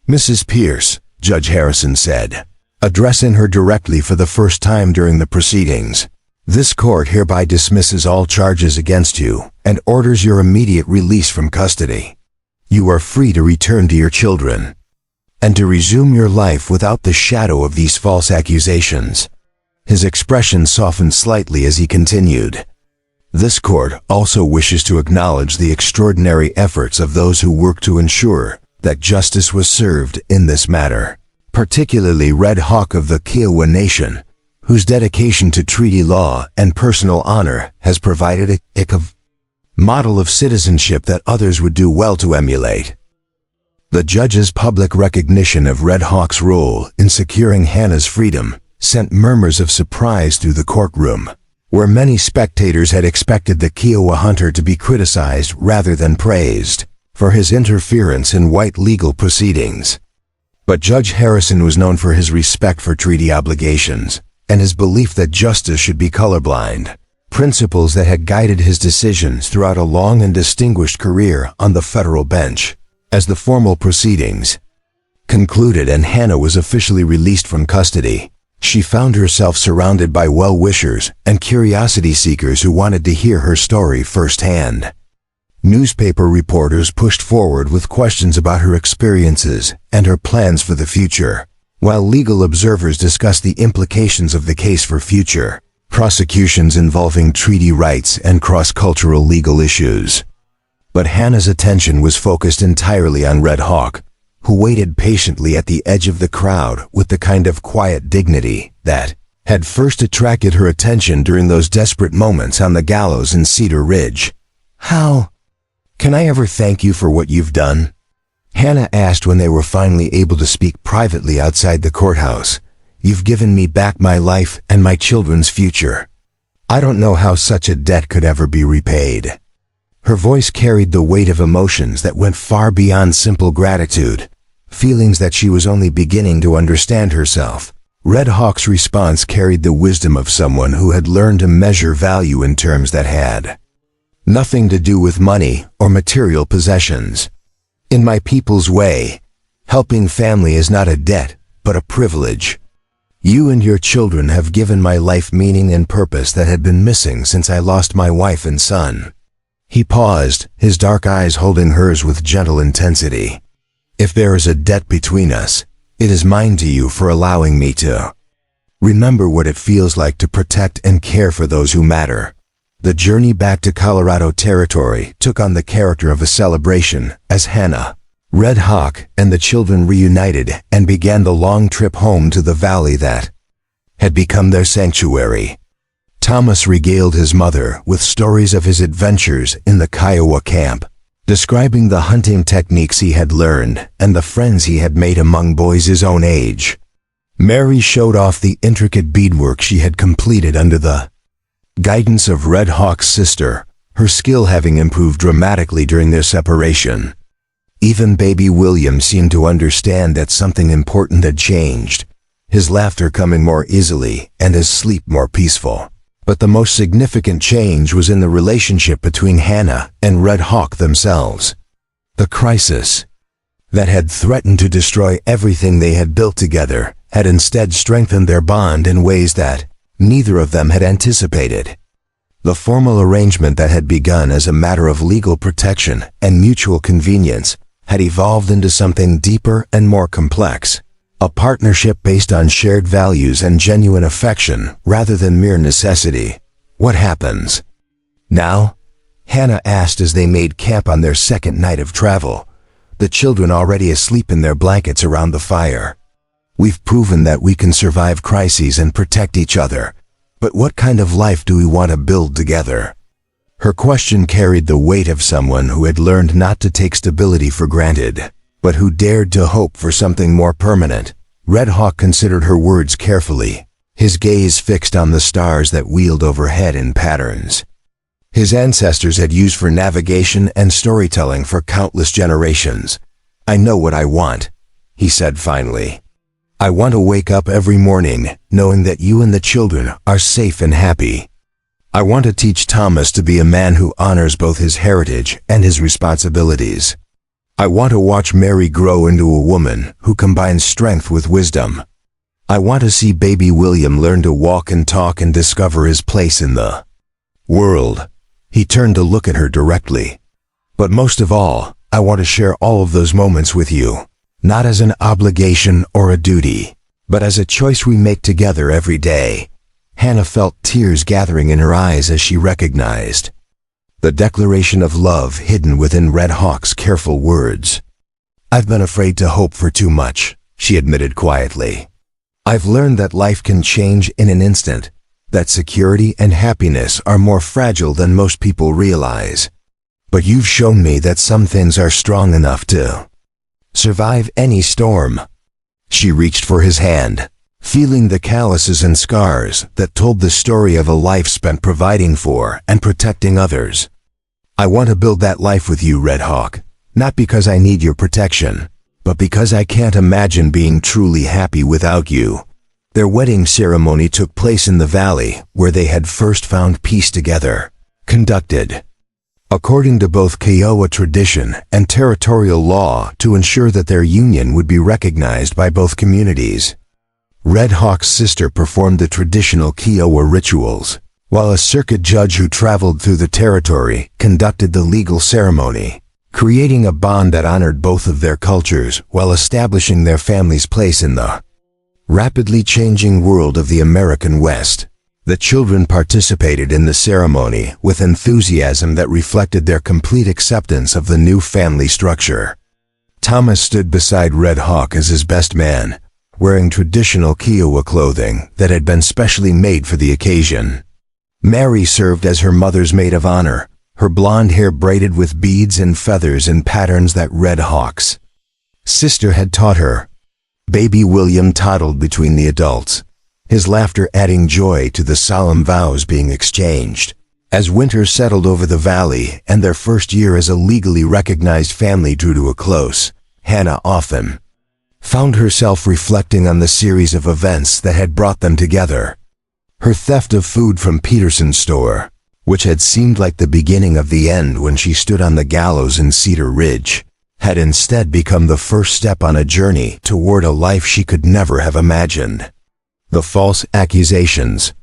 Mrs. Pierce, Judge Harrison said, addressing her directly for the first time during the proceedings, this court hereby dismisses all charges against you and orders your immediate release from custody. You are free to return to your children and to resume your life without the shadow of these false accusations. His expression softened slightly as he continued. This court also wishes to acknowledge the extraordinary efforts of those who work to ensure that justice was served in this matter, particularly Red Hawk of the Kiowa Nation, whose dedication to treaty law and personal honor has provided a model of citizenship that others would do well to emulate. The judge's public recognition of Red Hawk's role in securing Hannah's freedom sent murmurs of surprise through the courtroom, where many spectators had expected the Kiowa hunter to be criticized rather than praised for his interference in white legal proceedings. But Judge Harrison was known for his respect for treaty obligations and his belief that justice should be colorblind, principles that had guided his decisions throughout a long and distinguished career on the federal bench. As the formal proceedings concluded and Hannah was officially released from custody, she found herself surrounded by well-wishers and curiosity seekers who wanted to hear her story firsthand. Newspaper reporters pushed forward with questions about her experiences and her plans for the future, while legal observers discussed the implications of the case for future prosecutions involving treaty rights and cross-cultural legal issues. But Hannah's attention was focused entirely on Red Hawk, who waited patiently at the edge of the crowd with the kind of quiet dignity that had first attracted her attention during those desperate moments on the gallows in Cedar Ridge. "How can I ever thank you for what you've done?" Hannah asked when they were finally able to speak privately outside the courthouse. "You've given me back my life and my children's future. I don't know how such a debt could ever be repaid." Her voice carried the weight of emotions that went far beyond simple gratitude, feelings that she was only beginning to understand herself. Red Hawk's response carried the wisdom of someone who had learned to measure value in terms that had nothing to do with money or material possessions. "In my people's way, helping family is not a debt, but a privilege. You and your children have given my life meaning and purpose that had been missing since I lost my wife and son." He paused, his dark eyes holding hers with gentle intensity. "If there is a debt between us, it is mine to you for allowing me to remember what it feels like to protect and care for those who matter." The journey back to Colorado Territory took on the character of a celebration as Hannah, Red Hawk, and the children reunited and began the long trip home to the valley that had become their sanctuary. Thomas regaled his mother with stories of his adventures in the Kiowa camp, describing the hunting techniques he had learned and the friends he had made among boys his own age. Mary showed off the intricate beadwork she had completed under the guidance of Red Hawk's sister, her skill having improved dramatically during their separation. Even baby William seemed to understand that something important had changed, his laughter coming more easily and his sleep more peaceful. But the most significant change was in the relationship between Hannah and Red Hawk themselves. The crisis that had threatened to destroy everything they had built together had instead strengthened their bond in ways that neither of them had anticipated. The formal arrangement that had begun as a matter of legal protection and mutual convenience had evolved into something deeper and more complex, a partnership based on shared values and genuine affection rather than mere necessity. "What happens now?" Hannah asked as they made camp on their second night of travel, the children already asleep in their blankets around the fire. "We've proven that we can survive crises and protect each other, but what kind of life do we want to build together?" Her question carried the weight of someone who had learned not to take stability for granted, but who dared to hope for something more permanent. Red Hawk considered her words carefully, his gaze fixed on the stars that wheeled overhead in patterns his ancestors had used for navigation and storytelling for countless generations. "I know what I want," he said finally. "I want to wake up every morning knowing that you and the children are safe and happy. I want to teach Thomas to be a man who honors both his heritage and his responsibilities. I want to watch Mary grow into a woman who combines strength with wisdom. I want to see baby William learn to walk and talk and discover his place in the world." He turned to look at her directly. "But most of all, I want to share all of those moments with you, not as an obligation or a duty, but as a choice we make together every day." Hannah felt tears gathering in her eyes as she recognized the declaration of love hidden within Red Hawk's careful words. "I've been afraid to hope for too much," she admitted quietly. "I've learned that life can change in an instant, that security and happiness are more fragile than most people realize. But you've shown me that some things are strong enough to survive any storm." She reached for his hand, feeling the calluses and scars that told the story of a life spent providing for and protecting others. I want to build that life with you, Red Hawk, not because I need your protection, but because I can't imagine being truly happy without you. Their wedding ceremony took place in the valley where they had first found peace together, conducted according to both Kiowa tradition and territorial law to ensure that their union would be recognized by both communities. Red Hawk's sister performed the traditional Kiowa rituals, while a circuit judge who traveled through the territory conducted the legal ceremony, creating a bond that honored both of their cultures while establishing their family's place in the rapidly changing world of the American West. The children participated in the ceremony with enthusiasm that reflected their complete acceptance of the new family structure. Thomas stood beside Red Hawk as his best man, wearing traditional Kiowa clothing that had been specially made for the occasion. Mary served as her mother's maid of honor, her blonde hair braided with beads and feathers in patterns that Red Hawk's sister had taught her. Baby William toddled between the adults, his laughter adding joy to the solemn vows being exchanged. As winter settled over the valley and their first year as a legally recognized family drew to a close, Hannah often found herself reflecting on the series of events that had brought them together. Her theft of food from Peterson's store, which had seemed like the beginning of the end when she stood on the gallows in Cedar Ridge, had instead become the first step on a journey toward a life she could never have imagined. The false accusations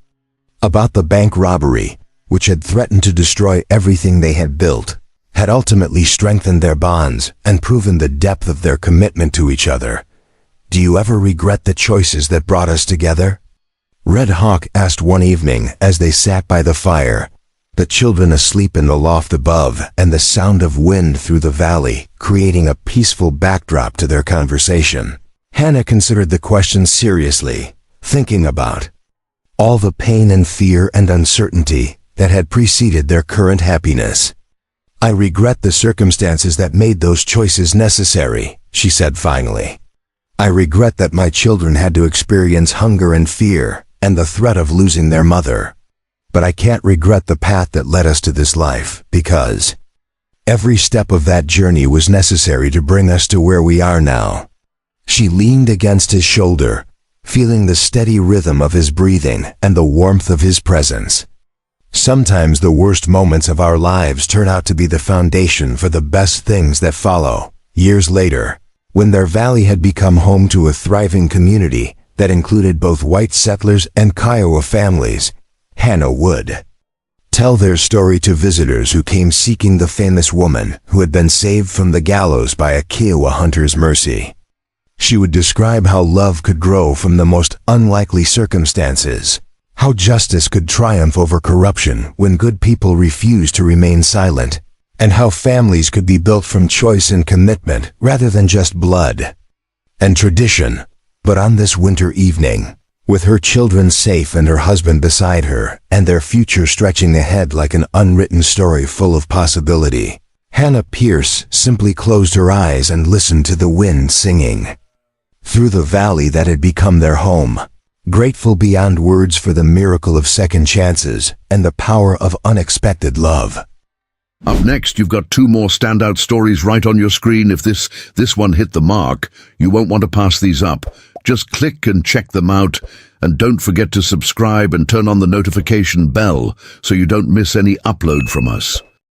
about the bank robbery, which had threatened to destroy everything they had built, had ultimately strengthened their bonds and proven the depth of their commitment to each other. Do you ever regret the choices that brought us together? Red Hawk asked one evening as they sat by the fire, the children asleep in the loft above and the sound of wind through the valley creating a peaceful backdrop to their conversation. Hannah considered the question seriously, thinking about all the pain and fear and uncertainty that had preceded their current happiness. I regret the circumstances that made those choices necessary, she said finally. I regret that my children had to experience hunger and fear and the threat of losing their mother. But I can't regret the path that led us to this life, because every step of that journey was necessary to bring us to where we are now. She leaned against his shoulder, feeling the steady rhythm of his breathing and the warmth of his presence. Sometimes the worst moments of our lives turn out to be the foundation for the best things that follow. Years later, when their valley had become home to a thriving community that included both white settlers and Kiowa families, Hannah would tell their story to visitors who came seeking the famous woman who had been saved from the gallows by a Kiowa hunter's mercy. She would describe how love could grow from the most unlikely circumstances, how justice could triumph over corruption when good people refused to remain silent, and how families could be built from choice and commitment rather than just blood and tradition. But on this winter evening, with her children safe and her husband beside her, and their future stretching ahead like an unwritten story full of possibility, Hannah Pierce simply closed her eyes and listened to the wind singing through the valley that had become their home, grateful beyond words for the miracle of second chances and the power of unexpected love. Up next, you've got two more standout stories right on your screen. If this one hit the mark, you won't want to pass these up. Just click and check them out, and don't forget to subscribe and turn on the notification bell so you don't miss any upload from us.